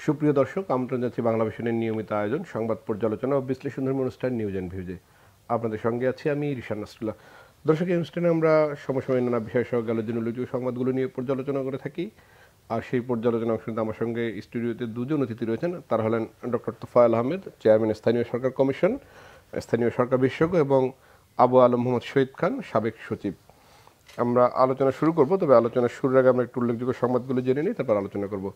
সুপ্রিয় দর্শক, আমন্ত্রণ জানাচ্ছি বাংলা ভিশনের নিয়মিত আয়োজন সংবাদ পর্যালোচনা ও বিশ্লেষণধর্মী অনুষ্ঠান নিউজ অ্যান্ড ভিউজে। আপনাদের সঙ্গে আছি আমি রিশান নাসরুল্লাহ। দর্শক, এই অনুষ্ঠানে আমরা সমসাময়িক নানা বিষয় সহ গ্যালোজিন উল্লেখযোগ্য সংবাদগুলো নিয়ে পর্যালোচনা করে থাকি। আর সেই পর্যালোচনা অংশ নিতে আমার সঙ্গে স্টুডিওতে দুজন অতিথি রয়েছেন। তারা হলেন ডক্টর তোফায়েল আহমেদ, চেয়ারম্যান স্থানীয় সরকার কমিশন, স্থানীয় সরকার বিশেষজ্ঞ, এবং আবু আলম মোহাম্মদ শহীদ খান, সাবেক সচিব। আমরা আলোচনা শুরু করব, তবে আলোচনা শুরুর আগে আমরা একটু উল্লেখযোগ্য সংবাদগুলো জেনে নিই, তারপর আলোচনা করব।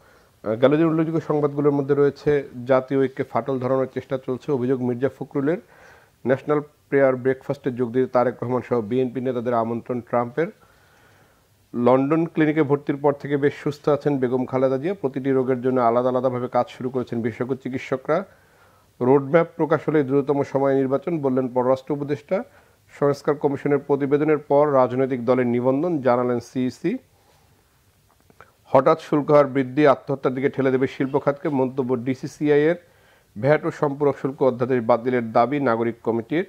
গ্যালোজির উল্লেখযোগ্য সংবাদগুলোর মধ্যে রয়েছে জাতীয় ঐক্যে ফাটল ধরানোর চেষ্টা চলছে, অভিযোগ মির্জা ফখরুলের। ন্যাশনাল প্রেয়ার ব্রেকফাস্টে যোগ দিতে তারেক রহমান সহ বিএনপি নেতাদের আমন্ত্রণ ট্রাম্পের। লন্ডন ক্লিনিকে ভর্তির পর থেকে বেশ সুস্থ আছেন বেগম খালেদা জিয়া, প্রতিটি রোগের জন্য আলাদা আলাদাভাবে কাজ শুরু করেছেন বিশেষজ্ঞ চিকিৎসকরা। রোডম্যাপ প্রকাশ হলে দ্রুততম সময়ে নির্বাচন, বললেন পররাষ্ট্র উপদেষ্টা। সংস্কার কমিশনের প্রতিবেদনের পর রাজনৈতিক দলের নিবন্ধন, জানালেন সিইসি। হঠাৎ শুল্ক হার বৃদ্ধি আত্মহত্যার দিকে ঠেলে দেবে শিল্প খাতকে, মন্তব্য ডিসিসিআই এর। ভ্যাট ও সম্পূরক শুল্ক অধ্যাদেশ বাতিলের দাবি নাগরিক কমিটির।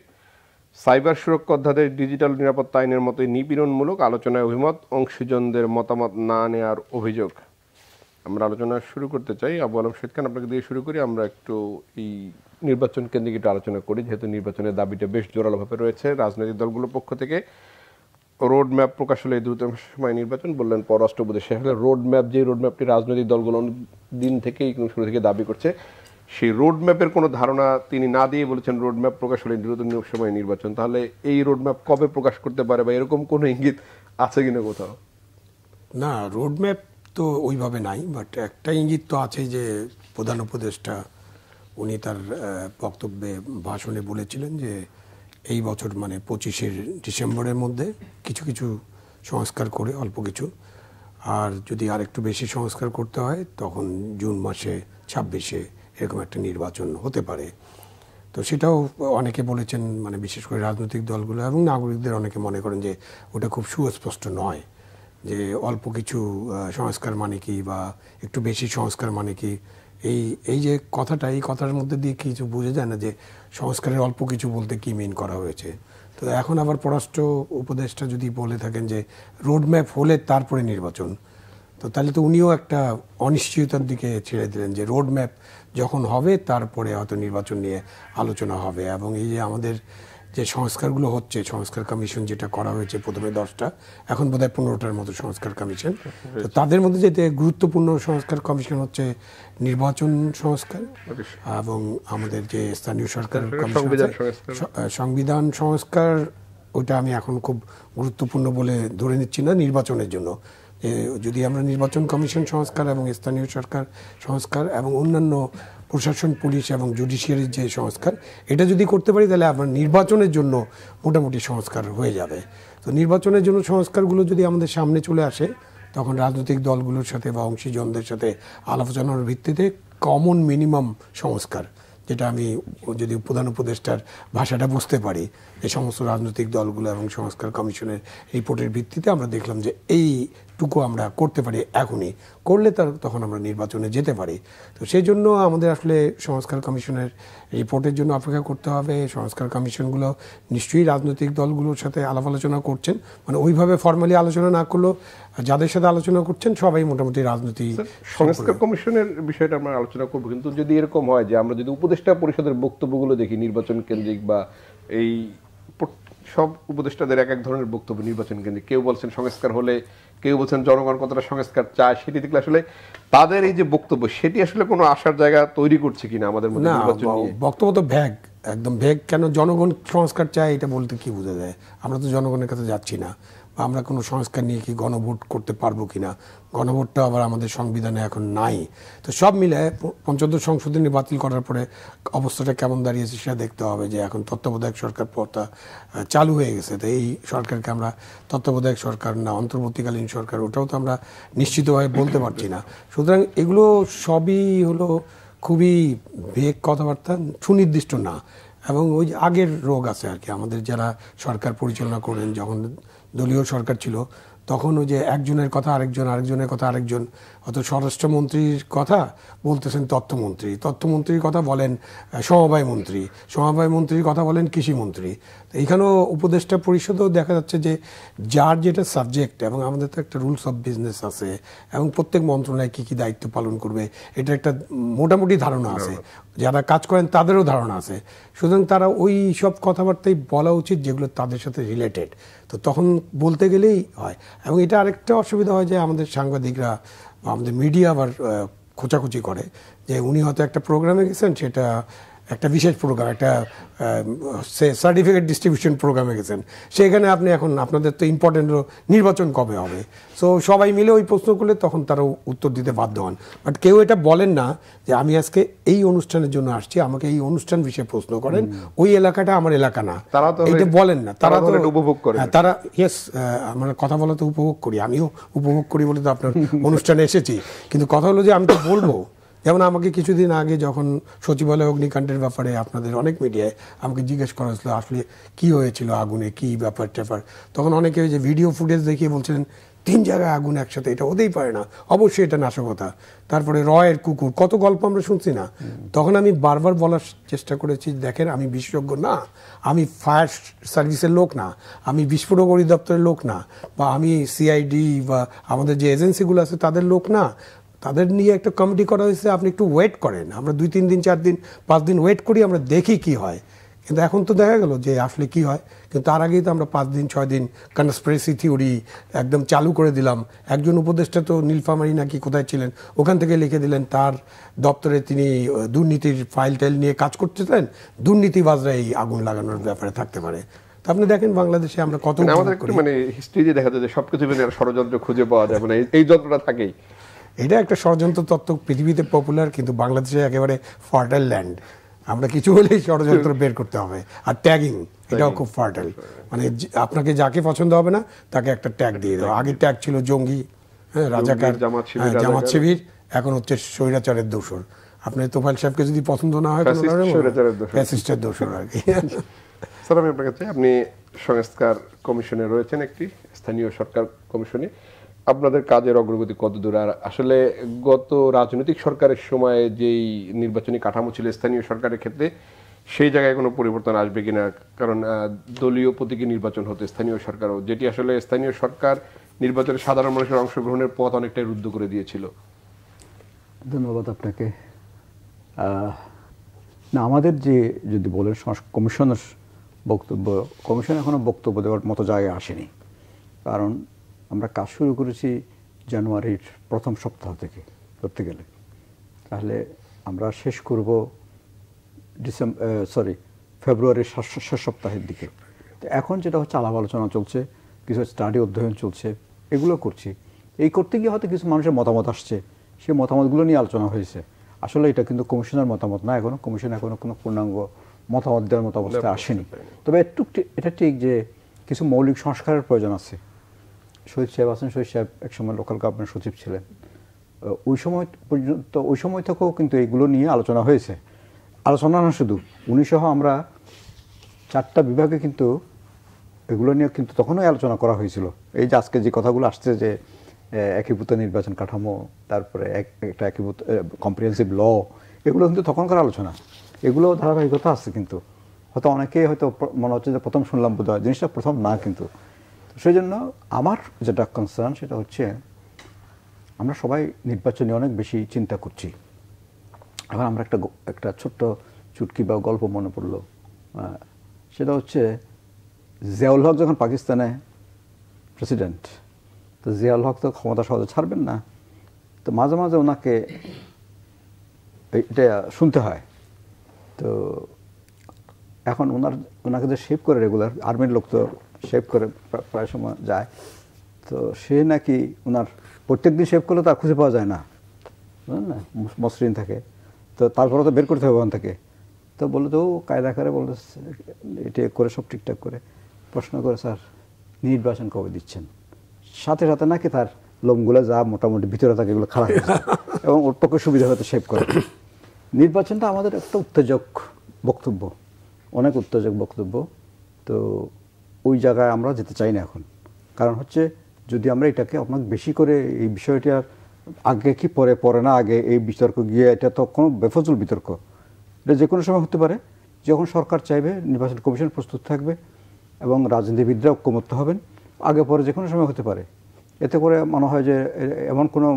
সাইবার সুরক্ষা অধ্যাদেশ ডিজিটাল নিরাপত্তা আইনের মতোই নিপীড়নমূলক, আলোচনায় অভিমত, অংশীজনদের মতামত না নেওয়ার অভিযোগ। আমরা আলোচনা শুরু করতে চাই। আবু আলম শহীদ খান, আপনাকে দিয়ে শুরু করি। আমরা একটু এই নির্বাচন কেন্দ্রিক একটু আলোচনা করি, যেহেতু নির্বাচনের দাবিটা বেশ জোরালোভাবে রয়েছে রাজনৈতিক দলগুলোর পক্ষ থেকে। রোড ম্যাপ প্রকাশ হলে দ্রুত সময় নির্বাচন, বললেন পররাষ্ট্র উপদেষ্টা। আসলে রোড ম্যাপ, যে রোড ম্যাপটি রাজনৈতিক দলগুলো দিন থেকেই শুরু থেকে দাবি করছে, সেই রোড ম্যাপের কোনো ধারণা তিনি না দিয়ে বলেছেন রোড ম্যাপ প্রকাশ হলে দ্রুত সময় নির্বাচন। তাহলে এই রোড ম্যাপ কবে প্রকাশ করতে পারে, বা এরকম কোনো ইঙ্গিত আছে কিনা কোথাও? না, রোড ম্যাপ তো ওইভাবে নাই, বাট একটা ইঙ্গিত তো আছে যে প্রধান উপদেষ্টা উনি তার বক্তব্যে ভাষণে বলেছিলেন যে এই বছর মানে 25শে ডিসেম্বরের মধ্যে কিছু কিছু সংস্কার করে, অল্প কিছু, আর যদি আর একটু বেশি সংস্কার করতে হয় তখন জুন মাসে 26শে এরকম একটা নির্বাচন হতে পারে। তো সেটাও অনেকে বলেছেন, মানে বিশেষ করে রাজনৈতিক দলগুলো এবং নাগরিকদের অনেকে মনে করেন যে ওটা খুব সুস্পষ্ট নয়, যে অল্প কিছু সংস্কার মানে কি বা একটু বেশি সংস্কার মানে কি। এই যে কথাটা, এই কথার মধ্যে দিয়ে কিছু বোঝা যায় না যে সংস্কারের অল্প কিছু বলতে কি মিন করা হয়েছে। তো এখন আবার পররাষ্ট্র উপদেষ্টা যদি বলে থাকেন যে রোডম্যাপ হলে তারপরে নির্বাচন, তো তাহলে তো উনিও একটা অনিশ্চয়তার দিকে ছেড়ে দিলেন যে রোডম্যাপ যখন হবে তারপরে হয়তো নির্বাচন নিয়ে আলোচনা হবে। এবং এই যে আমাদের যে সংস্কারগুলো হচ্ছে, সংস্কার কমিশন যেটা করা হয়েছে, প্রথমে 10টা, এখন বোধহয় 15টার মতো সংস্কার কমিশন। তো তাদের মধ্যে যেতে গুরুত্বপূর্ণ সংস্কার কমিশন হচ্ছে নির্বাচন সংস্কার এবং আমাদের যে স্থানীয় সরকার কমিশন, সংবিধান সংস্কার, ওইটা আমি এখন খুব গুরুত্বপূর্ণ বলে ধরে নিচ্ছি না নির্বাচনের জন্য। যদি আমরা নির্বাচন কমিশন সংস্কার এবং স্থানীয় সরকার সংস্কার এবং অন্যান্য প্রশাসন, পুলিশ এবং জুডিশিয়ারির যে সংস্কার, এটা যদি করতে পারি তাহলে আপনার নির্বাচনের জন্য মোটামুটি সংস্কার হয়ে যাবে। তো নির্বাচনের জন্য সংস্কারগুলো যদি আমাদের সামনে চলে আসে, তখন রাজনৈতিক দলগুলোর সাথে বা অংশীজনদের সাথে আলোচনার ভিত্তিতে কমন মিনিমাম সংস্কার, যেটা আমি যদি প্রধান উপদেষ্টার ভাষাটা বুঝতে পারি, এই সমস্ত রাজনৈতিক দলগুলো এবং সংস্কার কমিশনের রিপোর্টের ভিত্তিতে আমরা দেখলাম যে এইটুকু আমরা করতে পারি, এখনই করলে তখন আমরা নির্বাচনে যেতে পারি। তো সেই জন্য আমাদের আসলে সংস্কার কমিশনের রিপোর্টের জন্য অপেক্ষা করতে হবে। সংস্কার কমিশনগুলো নিশ্চয়ই রাজনৈতিক দলগুলোর সাথে আলাপ আলোচনা করছেন, মানে ওইভাবে ফর্মালি আলোচনা না করলেও যাদের সাথে আলোচনা করছেন সবাই মোটামুটি রাজনীতি। সংস্কার কমিশনের বিষয়টা আমরা আলোচনা করবো, কিন্তু যদি এরকম হয় যে আমরা যদি উপদেষ্টা পরিষদের বক্তব্যগুলো দেখি নির্বাচন কেন্দ্রিক, বা এই সব উপদেষ্টাদের এক এক ধরনের বক্তব্য নির্বাচন কেন্দ্রিক, কেউ বলছেন সংস্কার হলে, কেউ বলছেন জনগণ কতটা সংস্কার চায়, সেটি দেখলে আসলে তাদের এই যে বক্তব্য, সেটি আসলে কোনো আশার জায়গা তৈরি করছে কিনা আমাদের মধ্যে নির্বাচন নিয়ে? বক্তব্য তো ভ্যাগ, একদম ভ্যাগ। কেন জনগণ সংস্কার চায় এটা বলতে কি বোঝা যায়? আমরা তো জনগণের কাছে যাচ্ছি না, বা আমরা কোনো সংস্কার নিয়ে কি গণভোট করতে পারবো কিনা, গণভোটটা আবার আমাদের সংবিধানে এখন নাই। তো সব মিলে পঞ্চদশ সংশোধনী বাতিল করার পরে অবস্থাটা কেমন দাঁড়িয়েছে সেটা দেখতে হবে। যে এখন তত্ত্বাবধায়ক সরকার পথটা চালু হয়ে গেছে, তো এই সরকারকে আমরা তত্ত্বাবধায়ক সরকার না অন্তর্বর্তীকালীন সরকার, ওটাও তো আমরা নিশ্চিতভাবে বলতে পারছি না। সুতরাং এগুলো সবই হলো খুবই ভেগ কথাবার্তা, সুনির্দিষ্ট না। এবং ওই আগের রোগ আছে আর কি, আমাদের যারা সরকার পরিচালনা করেন, যখন দলীয় সরকার ছিল তখন ওই যে একজনের কথা আরেকজন, আরেকজনের কথা আরেকজন, অত স্বরাষ্ট্রমন্ত্রীর কথা বলতেছেন তথ্যমন্ত্রীর কথা বলেন সমবায় মন্ত্রী, সমবায় মন্ত্রীর কথা বলেন কৃষিমন্ত্রী। তো এইখানেও উপদেষ্টা পরিষদেও দেখা যাচ্ছে যে যার যেটা সাবজেক্ট, এবং আমাদের তো একটা রুলস অফ বিজনেস আছে এবং প্রত্যেক মন্ত্রণালয় কী কী দায়িত্ব পালন করবে এটা একটা মোটামুটি ধারণা আছে, যারা কাজ করেন তাদেরও ধারণা আছে। সুতরাং তারা ওই সব কথাবার্তাই বলা উচিত যেগুলো তাদের সাথে রিলেটেড। তো তখন বলতে গেলেই হয়। এবং এটা আরেকটা অসুবিধা হয় যে আমাদের সাংবাদিকরা বা আমাদের মিডিয়া আবার খোঁচাখুচি করে যে উনি হয়তো একটা প্রোগ্রামে গেছেন, সেটা একটা বিশেষ প্রোগ্রাম, একটা সার্টিফিকেট ডিস্ট্রিবিউশন প্রোগ্রামে গেছেন, সেখানে আপনি এখন আপনাদের তো ইম্পর্টেন্ট হলো নির্বাচন কবে হবে। সো সবাই মিলে ওই প্রশ্ন করলে তখন তারাও উত্তর দিতে বাধ্য হন। বাট কেউ এটা বলেন না যে আমি আজকে এই অনুষ্ঠানের জন্য আসছি, আমাকে এই অনুষ্ঠান বিষয়ে প্রশ্ন করেন, ওই এলাকাটা আমার এলাকা না, এটা বলেন না। তারা তো উপভোগ করে, তারা ইয়েস, আমরা কথা বলা তো উপভোগ করি, আমিও উপভোগ করি বলে তো আপনার অনুষ্ঠানে এসেছি। কিন্তু কথা হলো যে আমি তো বলবো, যেমন আমাকে কিছুদিন আগে যখন সচিবালয় অগ্নিকাণ্ডের ব্যাপারে আপনাদের অনেক মিডিয়ায় আমাকে জিজ্ঞেস করা হয়েছিল আসলে কি হয়েছিল আগুনে, কি ব্যাপার ট্যাপার, তখন অনেকে ওই যে ভিডিও ফুটেজ দেখিয়ে বলছিলেন 3 জায়গায় আগুন একসাথে, এটা হতেই পারে না, অবশ্যই এটা নাশকতা। তারপরে রয়ের কুকুর, কত গল্প আমরা শুনছি না। তখন আমি বারবার বলার চেষ্টা করেছি, দেখেন আমি বিশেষজ্ঞ না, আমি ফায়ার সার্ভিসের লোক না, আমি বিস্ফোরক অধিদপ্তরের লোক না, বা আমি সিআইডি বা আমাদের যে এজেন্সিগুলো আছে তাদের লোক না। তাদের নিয়ে একটা কমিটি করা হয়েছে, আপনি একটু ওয়েট করেন, আমরা 2-3 দিন 4 দিন 5 দিন ওয়েট করি, আমরা দেখি কি হয়। কিন্তু এখন তো দেখা গেল যে আসলে কি হয়। কিন্তু তার আগেই তো আমরা 5 দিন 6 দিন কনস্পিরেসি থিওরি একদম চালু করে দিলাম। একজন উপদেষ্টা তো নীলফামারী নাকি কোথায় ছিলেন, ওখান থেকে লিখে দিলেন তার দপ্তরে তিনি দুর্নীতির ফাইল টাইল নিয়ে কাজ করতেছিলেন, দুর্নীতিবাজরা এই আগুন লাগানোর ব্যাপারে থাকতে পারে। তো আপনি দেখেন বাংলাদেশে আমরা কত আমাদের একটু মানে হিস্ট্রি যে দেখা যায় যে সবকিছু ষড়যন্ত্র খুঁজে পাওয়া যায়, মানে এই যন্ত্রটা থাকেই। এটা একটা ষড়যন্ত্র তত্ত্ব পৃথিবীতে পপুলার, কিন্তু বাংলাদেশে একেবারে ফার্টাইল ল্যান্ড। আমরা কিছু হলেই ষড়যন্ত্র বের করতে হবে। আর ট্যাগিং, এটাও খুব ফার্টাইল, মানে আপনাকে যাকে পছন্দ হবে না তাকে একটা ট্যাগ দিয়ে দেওয়া। আগে ট্যাগ ছিল জঙ্গি, হ্যাঁ, রাজাকার, জামাত শিবির, এখন হচ্ছে স্বৈরাচারের দোসর। আপনার তোফায়েল সাহেবকে যদি পছন্দ না হয় ফ্যাসিস্টের দোসর আর কি। স্যার আমি আপনার কাছে, আপনি সংস্কার কমিশনে রয়েছেন, একটি স্থানীয় সরকার কমিশনে, আপনাদের কাজের অগ্রগতি কতদূর? আর আসলে গত রাজনৈতিক সরকারের সময় যেই নির্বাচনী কাঠামো ছিল স্থানীয় সরকারের ক্ষেত্রে, সেই জায়গায় কোনো পরিবর্তন আসবে কিনা? কারণ দলীয় প্রতীকী নির্বাচন হতো স্থানীয় সরকারও, যেটি আসলে স্থানীয় সরকার নির্বাচনে সাধারণ মানুষের অংশগ্রহণের পথ অনেকটাই রুদ্ধ করে দিয়েছিল। ধন্যবাদ আপনাকে। না, আমাদের যে যদি বলেন কমিশনের বক্তব্য, কমিশন এখনও বক্তব্য দেওয়ার মতো জায়গায় আসেনি। কারণ আমরা কাজ শুরু করেছি জানুয়ারির প্রথম সপ্তাহ থেকে ধরতে গেলে, তাহলে আমরা শেষ করব ফেব্রুয়ারির শেষ সপ্তাহের দিকে। তো এখন যেটা হচ্ছে আলাপ আলোচনা চলছে, কিছু স্টাডি অধ্যয়ন চলছে, এগুলো করছি। এই করতে গিয়ে হয়তো কিছু মানুষের মতামত আসছে, সেই মতামতগুলো নিয়ে আলোচনা হয়েছে। আসলে এটা কিন্তু কমিশনের মতামত না, কমিশন এখনো কোনো পূর্ণাঙ্গ মতামত দেওয়ার মতো অবস্থায় আসেনি। তবে এটা ঠিক যে কিছু মৌলিক সংস্কারের প্রয়োজন আছে। শহীদ সাহেব আছেন, শহীদ সাহেব একসময় লোকাল গভর্নমেন্ট সচিব ছিলেন, ওই সময় থেকেও কিন্তু এইগুলো নিয়ে আলোচনা হয়েছে। আলোচনা না শুধু উনি সহ আমরা 4টা বিভাগে কিন্তু এগুলো নিয়ে কিন্তু তখনই আলোচনা করা হয়েছিল। এই যে আজকে যে কথাগুলো আসছে যে একীভূত নির্বাচন কাঠামো, তারপরে একটা একীভূত কম্প্রিহেন্সিভ ল, এগুলো কিন্তু তখনকার আলোচনা, এগুলো ধারাবাহিকতা আছে। কিন্তু হয়তো অনেকেই হয়তো মনে হচ্ছে যে প্রথম শুনলাম বোধ হয়, জিনিসটা প্রথম না। কিন্তু সেই জন্য আমার যেটা কনসার্ন সেটা হচ্ছে আমরা সবাই নির্বাচন নিয়ে অনেক বেশি চিন্তা করছি। এখন আমরা একটা ছোট্ট চুটকি বা গল্প মনে পড়লো, সেটা হচ্ছে জিয়াউল হক যখন পাকিস্তানে প্রেসিডেন্ট, তো জিয়াউল হক তো ক্ষমতা সহজে ছাড়বেন না, তো মাঝে মাঝে ওনাকে এটা শুনতে হয়। তো এখন ওনাকে যে শেভ করে রেগুলার, আর্মির লোক তো শেভ করে প্রায় সময় যায়, তো সে নাকি ওনার প্রত্যেক দিন শেভ করলে তার খুঁজে পাওয়া যায় না, বুঝলেন না, মসৃণ থাকে। তো তারপরে তো বের করতে হবে ওখান থেকে। তো বললো তো কায়দা করে বললো এটা করে সব ঠিকঠাক করে প্রশ্ন করে, স্যার নির্বাচন কবে দিচ্ছেন? সাথে সাথে নাকি তার লোমগুলো যা মোটামুটি ভিতরে থাকে এগুলো খারাপ হয়েছে এবং ওর পক্ষে সুবিধা হয়তো শেভ করে। নির্বাচনটা আমাদের একটা উত্তেজক বক্তব্য, অনেক উত্তেজক বক্তব্য। তো ওই জায়গায় আমরা যেতে চাই না এখন। কারণ হচ্ছে যদি আমরা এটাকে আপনার বেশি করে এই বিষয়টা আগে কি পরে পরে না আগে এই বিতর্ক গিয়ে এটা তো কোনো বেফজল বিতর্ক, এটা যে কোনো সময় হতে পারে। যখন সরকার চাইবে নির্বাচন কমিশন প্রস্তুত থাকবে এবং রাজনীতিবিদরা ঐক্যমত্য হবেন, আগে পরে যে কোনো সময় হতে পারে। এতে করে মনে হয় যে এমন কোনো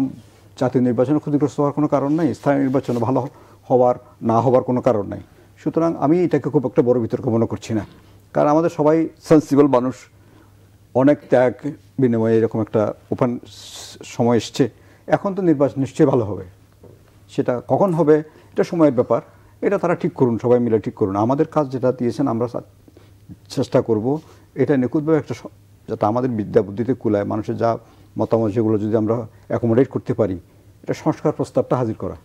জাতীয় নির্বাচনে ক্ষতিগ্রস্ত হওয়ার কোনো কারণ নাই, স্থানীয় নির্বাচনে ভালো হওয়ার না হওয়ার কোনো কারণ নাই। সুতরাং আমি এটাকে খুব একটা বড় বিতর্ক মনে করছি না, কারণ আমাদের সবাই সেন্সিবল মানুষ, অনেক ত্যাগ বিনিময়ে এরকম একটা ওপেন সময় এসছে। এখন তো নির্বাচন নিশ্চয়ই ভালো হবে, সেটা কখন হবে এটা সময়ের ব্যাপার, এটা তারা ঠিক করুন, সবাই মিলে ঠিক করুন। আমাদের কাজ যেটা দিয়েছেন আমরা চেষ্টা করব এটা নিখুঁতভাবে একটা যাতে আমাদের বিদ্যা বুদ্ধিতে কুলায়, মানুষের যা মতামত সেগুলো যদি আমরা অ্যাকোমোডেট করতে পারি, এটা সংস্কার প্রস্তাবটা হাজির করা।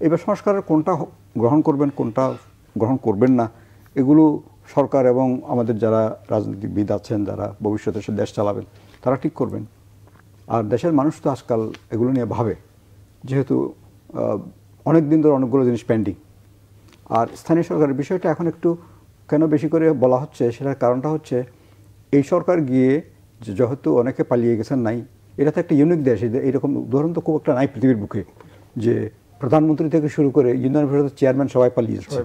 এবার সংস্কারের কোনটা গ্রহণ করবেন কোনটা গ্রহণ করবেন না, এগুলো সরকার এবং আমাদের যারা রাজনীতিবিদ আছেন, যারা ভবিষ্যতে সে দেশ চালাবেন, তারা ঠিক করবেন। আর দেশের মানুষ তো আজকাল এগুলো নিয়ে ভাবে, যেহেতু অনেক দিন ধরে অনেকগুলো জিনিস পেন্ডিং। আর স্থানীয় সরকারের বিষয়টা এখন একটু কেন বেশি করে বলা হচ্ছে, সেটার কারণটা হচ্ছে এই সরকার গিয়ে যেহেতু অনেকে পালিয়ে গেছেন, নাই, এটা তো একটা ইউনিক দেশ, এইরকম উদাহরণ তো খুব একটা নাই পৃথিবীর বুকে, যে প্রধানমন্ত্রী থেকে শুরু করে ইউনিয়ন পরিষদের চেয়ারম্যান সবাই পালিয়ে যাচ্ছে,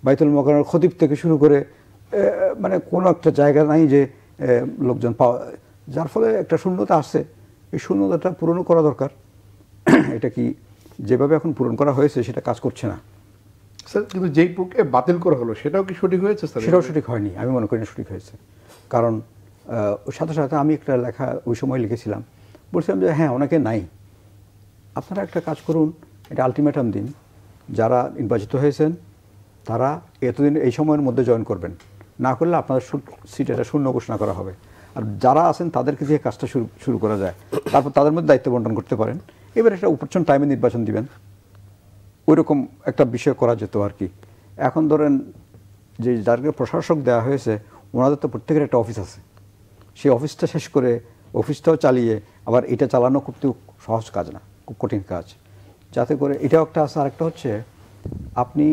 বাইতুল মোকাররমের খতিব থেকে শুরু করে মানে কোনো একটা জায়গা নাই যে লোকজন পাওয়া, যার ফলে একটা শূন্যতা আসছে। এই শূন্যতাটা পূরণ করা দরকার। এটা কি যেভাবে এখন পূরণ করা হয়েছে সেটা কাজ করছে না স্যার। কিন্তু যেই প্রক্রিয়া বাতিল করা হলো সেটাও কি সঠিক হয়েছে স্যার? সেটাও সঠিক হয়নি, আমি মনে করি না সঠিক হয়েছে। কারণ ওর সাথে সাথে আমি একটা লেখা ওই সময় লিখেছিলাম, বলছিলাম যে হ্যাঁ অনেকে নাই, আপনারা একটা কাজ করুন, এটা আলটিমেটাম দিন, যারা নির্বাচিত হয়েছেন তারা এতদিন এই সময়ের মধ্যে জয়েন করবেন, না করলে আপনাদের সিট এটা শূন্য ঘোষণা করা হবে। আর যারা আছেন তাদেরকে দিয়ে কাজটা শুরু করা যায়, তারপর তাদের মধ্যে দায়িত্ব বন্টন করতে পারেন। এবার একটা উপরচন টাইমে নির্বাচন দিবেন, ওই রকম একটা বিষয় করা যেত আর কি। এখন ধরেন যে যাদেরকে প্রশাসক দেওয়া হয়েছে ওনাদের তো প্রত্যেকের একটা অফিস আছে, সেই অফিসটা শেষ করে অফিসটাও চালিয়ে আবার এটা চালানো খুব সহজ কাজ না, খুব কঠিন কাজ। যাতে করে এটাও একটা আছে। আরেকটা হচ্ছে আপনি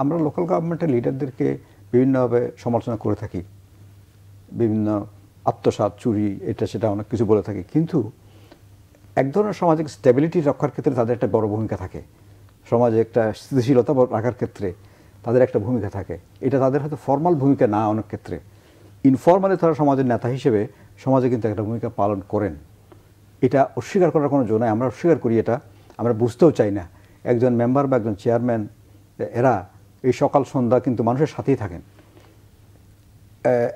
আমরা লোকাল গভর্নমেন্টের লিডারদেরকে বিভিন্নভাবে সমালোচনা করে থাকি, বিভিন্ন আত্মসাৎ, চুরি, এটা সেটা অনেক কিছু বলে থাকি, কিন্তু এক ধরনের সামাজিক স্টেবিলিটি রক্ষার ক্ষেত্রে তাদের একটা বড় ভূমিকা থাকে, সমাজে একটা স্থিতিশীলতা রাখার ক্ষেত্রে তাদের একটা ভূমিকা থাকে। এটা তাদের হয়তো ফর্মাল ভূমিকা না, অনেক ক্ষেত্রে ইনফর্মালি তারা সমাজের নেতা হিসেবে সমাজে কিন্তু একটা ভূমিকা পালন করেন। এটা অস্বীকার করার কোনো জন্য, আমরা অস্বীকার করি, এটা আমরা বুঝতেও চাই না। একজন মেম্বার বা একজন চেয়ারম্যান এরা এই সকাল সন্ধ্যা কিন্তু মানুষের সাথেই থাকেন।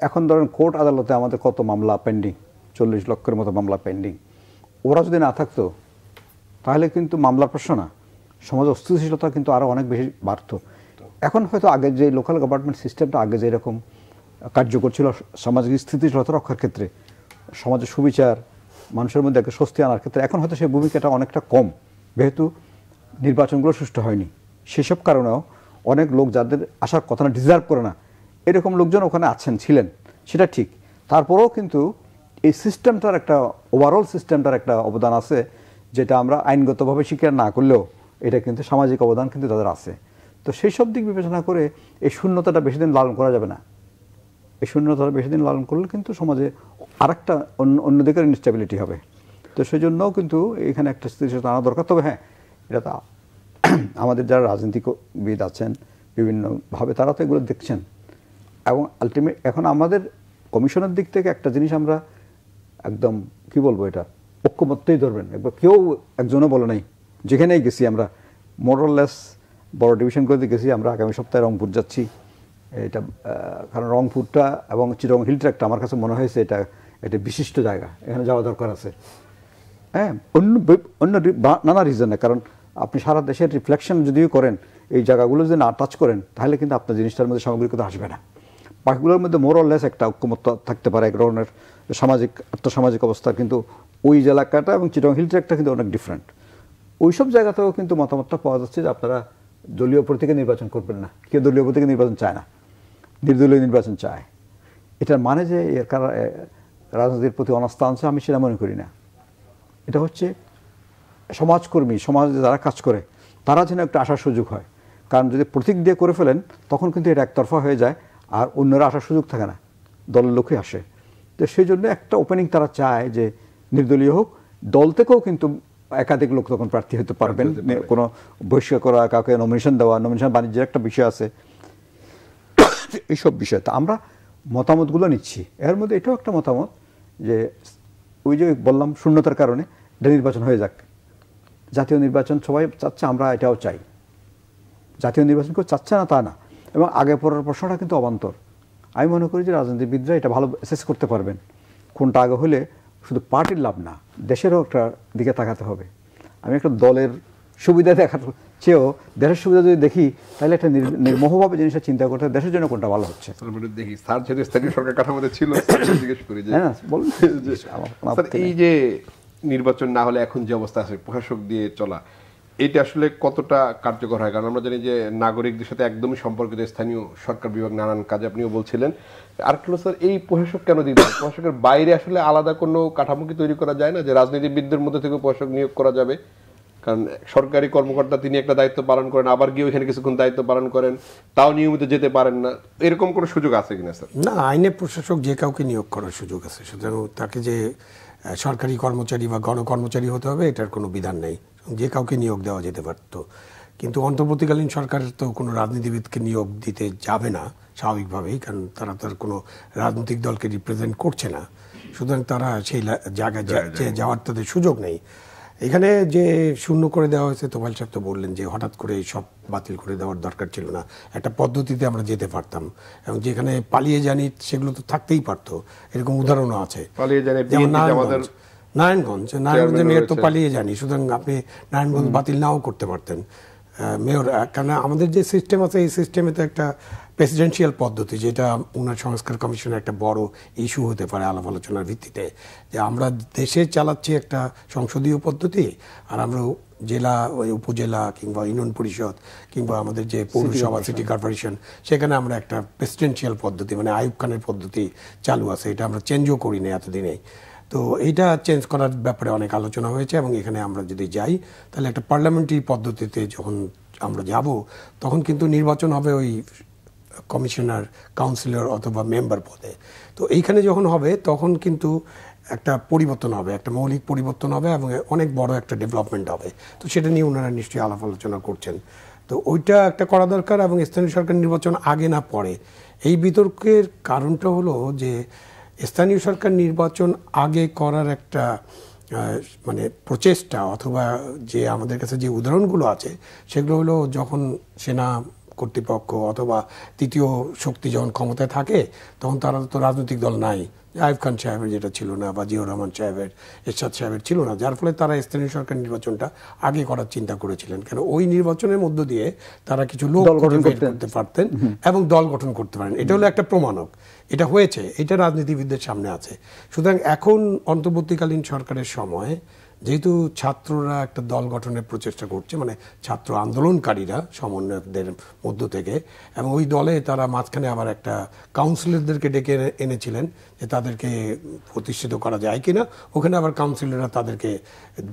এখন ধরেন কোর্ট আদালতে আমাদের কত মামলা পেন্ডিং, 40 লক্ষের মতো মামলা পেন্ডিং। ওরা যদি না থাকতো তাহলে কিন্তু মামলার প্রশ্ন না, সমাজ অস্থিতিশীলতা কিন্তু আরও অনেক বেশি বাড়ত। এখন হয়তো আগে যে লোকাল গভর্নমেন্ট সিস্টেমটা আগে যেরকম কার্যকর ছিল সামাজিক স্থিতিশীলতা রক্ষার ক্ষেত্রে, সমাজের সুবিচার, মানুষের মধ্যে একটা স্বস্তি আনার ক্ষেত্রে, এখন হয়তো সেই ভূমিকাটা অনেকটা কম, যেহেতু নির্বাচনগুলো সুষ্ঠু হয়নি। সেসব কারণেও অনেক লোক যাদের আসার কথা না, ডিজার্ভ করে না, এরকম লোকজন ওখানে ছিলেন, সেটা ঠিক। তারপরেও কিন্তু এই সিস্টেমটার একটা ওভারঅল সিস্টেমটার একটা অবদান আছে, যেটা আমরা আইনগতভাবে স্বীকার না করলেও এটা কিন্তু সামাজিক অবদান কিন্তু তাদের আছে। তো সেই সব দিক বিবেচনা করে এই শূন্যতাটা বেশি দিন লালন করা যাবে না। এই শূন্যতাটা বেশি দিন লালন করলে কিন্তু সমাজে আরেকটা অন্যদিকের ইনস্টেবিলিটি হবে। তো সেই জন্যও কিন্তু এখানে একটা স্থিতিশীলতা আনা দরকার। তবে হ্যাঁ, এটা তো আমাদের যারা রাজনীতিবিদ আছেন বিভিন্নভাবে তারা তো এগুলো দেখছেন, এবং আলটিমেট এখন আমাদের কমিশনের দিক থেকে একটা জিনিস আমরা একদম কি বলবো, এটা ঐক্যমত্যই ধরবেন। একবার কেউ একজনও বলে নাই, যেখানেই গেছি আমরা মোরলেস বড় ডিভিশন করে গেছি। আমরা আগামী সপ্তাহে রংপুর যাচ্ছি, এটা কারণ রংপুরটা এবং চিরং হিল ট্র্যাকটা আমার কাছে মনে হয়েছে এটা বিশিষ্ট জায়গা, এখানে যাওয়া দরকার আছে। হ্যাঁ, অন্য নানা রিজনে, কারণ আপনি সারা দেশের রিফ্লেকশন যদিও করেন, এই জায়গাগুলো যদি না টাচ করেন তাহলে কিন্তু আপনার জিনিসটার মধ্যে সামগ্রিকতা আসবে না। বাকিগুলোর মধ্যে মোরলেস একটা ঐক্যমত্য থাকতে পারে, এক ধরনের সামাজিক আর্থসামাজিক অবস্থা, কিন্তু ওই এলাকাটা এবং চিরং হিল ট্র্যাকটা কিন্তু অনেক ডিফারেন্ট। ওইসব জায়গাতেও কিন্তু মতামতটা পাওয়া যাচ্ছে যে আপনারা দলীয় প্রতীকে নির্বাচন করবেন না, কেউ দলীয় প্রতীকে নির্বাচন চায় না, নির্দলীয় নির্বাচন চায়। এটার মানে যে এর কারণ রাজনীতির প্রতি অনাস্থা আনছে, আমি সেটা মনে করি না। এটা হচ্ছে সমাজকর্মী, সমাজে যারা কাজ করে তারা যেন একটা আসার সুযোগ হয়। কারণ যদি প্রতীক দিয়ে করে ফেলেন তখন কিন্তু এটা একতরফা হয়ে যায়, আর অন্যরা আসার সুযোগ থাকে না, দলের লোকই আসে। তো সেই জন্য একটা ওপেনিং তারা চায় যে নির্দলীয় হোক, দল থেকেও কিন্তু একাধিক লোক তখন প্রার্থী হতে পারবেন, কোনো বহিষ্কার করা, কাউকে নমিনেশন দেওয়া, নমিনেশন বাণিজ্যের একটা বিষয় আছে, এইসব বিষয়। তো আমরা মতামতগুলো নিচ্ছি। এর মধ্যে এটাও একটা মতামত যে ওই যে বললাম শূন্যতার কারণে এটা নির্বাচন হয়ে যাক, জাতীয় নির্বাচন সবাই চাচ্ছে, আমরা এটাও চাই। জাতীয় নির্বাচন কেউ চাচ্ছে না তা না, এবং আগে পরের প্রশ্নটা কিন্তু অবান্তর। আমি মনে করি যে রাজনীতিবিদরা এটা ভালো অ্যাসেস করতে পারবেন কোনটা আগে হলে শুধু পার্টির লাভ না, দেশেরও একটা দিকে তাকাতে হবে। আমি একটা দলের সুবিধা দেখার চেয়েও দেশের সুবিধা যদি দেখি, তাহলে একটা নির্মোহভাবে জিনিসটা চিন্তা করতে দেশের জন্য কোনটা ভালো হচ্ছে। দেখি স্যার যেহেতু স্থানীয় সরকার কাঠামোতে ছিল, জিজ্ঞেস করি যে এই যে নির্বাচন না হলে এখন যে অবস্থা আছে প্রশাসক দিয়ে চলা, এটা আসলে কতটা কার্যকর হয়? কারণ আমরা জানি যে নাগরিকদের সাথে একদমই সম্পর্কিত স্থানীয় সরকার বিভাগ নানান কাজে, আপনিও বলছিলেন। আর হলো স্যার, এই প্রশাসক কেন দিবেন? প্রশাসকের বাইরে আসলে আলাদা কোনো কাঠামো কি তৈরি করা যায় না, যে রাজনীতিবিদদের মধ্যে থেকে প্রশাসক নিয়োগ করা যাবে? কারণ সরকারি কর্মকর্তা তিনি একটা দায়িত্ব পালন করেন, আবার গিয়ে ওইখানে কিছুক্ষণ দায়িত্ব পালন করেন, তাও নিয়মিত যেতে পারেন না, এরকম কোনো সুযোগ আছে কিনা স্যার? না, আইনে প্রশাসক যে কাউকে নিয়োগ করার সুযোগ আছে, সুতরাং তাকে যে সরকারি কর্মচারী বা গণকর্মচারী হতে হবে এটার কোনো বিধান নেই, যে কাউকে নিয়োগ দেওয়া যেতে পারত। কিন্তু অন্তর্বর্তীকালীন সরকার তো কোনো রাজনীতিবিদকে নিয়োগ দিতে যাবে না স্বাভাবিকভাবেই, কারণ তারা তার কোনো রাজনৈতিক দলকে রিপ্রেজেন্ট করছে না, সুতরাং তারা সেই জায়গায় যাওয়ার তাদের সুযোগ নেই। এখানে যে শূন্য করে দেওয়া হয়েছে, তোফায়েল সাহেব তো বললেন যে হঠাৎ করে সব বাতিল করে দেওয়ার দরকার ছিল না, একটা পদ্ধতিতে আমরা যেতে পারতাম, এবং যেখানে পালিয়ে জানি সেগুলো তো থাকতেই পারতো। এরকম উদাহরণও আছে, যেমন নারায়ণগঞ্জে মেয়র তো পালিয়ে জানি, সুতরাং আপনি নারায়ণগঞ্জ বাতিল নাও করতে পারতেন মেয়র। কারণ আমাদের যে সিস্টেম আছে, এই সিস্টেমে তো একটা প্রেসিডেন্সিয়াল পদ্ধতি, যেটা উনার সংস্কার কমিশনের একটা বড় ইস্যু হতে পারে আলাপ আলোচনার ভিত্তিতে, যে আমরা দেশে চালাচ্ছি একটা সংসদীয় পদ্ধতি, আর আমরা জেলা, উপজেলা কিংবা ইউনিয়ন পরিষদ কিংবা আমাদের যে পৌরসভা, সিটি কর্পোরেশন, সেখানে আমরা একটা প্রেসিডেন্সিয়াল পদ্ধতি, মানে আইয়ুব খানের পদ্ধতি চালু আছে। এটা আমরা চেঞ্জও করি না এতদিনে। তো এইটা চেঞ্জ করার ব্যাপারে অনেক আলোচনা হয়েছে, এবং এখানে আমরা যদি যাই তাহলে একটা পার্লামেন্টারি পদ্ধতিতে যখন আমরা যাব, তখন কিন্তু নির্বাচন হবে ওই কমিশনার, কাউন্সিলর অথবা মেম্বার পদে। তো এইখানে যখন হবে তখন কিন্তু একটা পরিবর্তন হবে, একটা মৌলিক পরিবর্তন হবে, এবং অনেক বড় একটা ডেভেলপমেন্ট হবে। তো সেটা নিয়ে ওনারা নিশ্চয়ই আলাপ আলোচনা করছেন। তো ওইটা একটা করা দরকার, এবং স্থানীয় সরকার নির্বাচন আগে না পরে। এই বিতর্কের কারণটা হলো যে স্থানীয় সরকার নির্বাচন আগে করার একটা মানে প্রচেষ্টা, অথবা যে আমাদের কাছে যে উদাহরণগুলো আছে সেগুলো হলো যখন সেনা কর্তৃপক্ষ অথবা তৃতীয় শক্তি যখন ক্ষমতায় থাকে, তখন তারা তো রাজনৈতিক দল নাই, আইয়ুব খান সাহেবের যেটা ছিল না, বা জিয়াউর রহমান সাহেবের, এরশাদ সাহেবের ছিল না, যার ফলে তারা স্থানীয় সরকার নির্বাচনটা আগে করার চিন্তা করেছিলেন। কেন ওই নির্বাচনের মধ্য দিয়ে তারা কিছু লোক গঠন করতে পারতেন এবং দল গঠন করতে পারেন। এটা হলো একটা প্রমাণক, এটা হয়েছে, এটা রাজনীতিবিদদের সামনে আছে। সুতরাং এখন অন্তর্বর্তীকালীন সরকারের সময় যেহেতু ছাত্ররা একটা দল গঠনের প্রচেষ্টা করছে, মানে ছাত্র আন্দোলনকারীরা সমন্বয়কদের মধ্য থেকে, এবং ওই দলে তারা মাঝখানে আবার একটা কাউন্সিলরদেরকে ডেকে এনেছিলেন যে তাদেরকে প্রতিষ্ঠিত করা যায় কিনা। ওখানে আবার কাউন্সিলররা তাদেরকে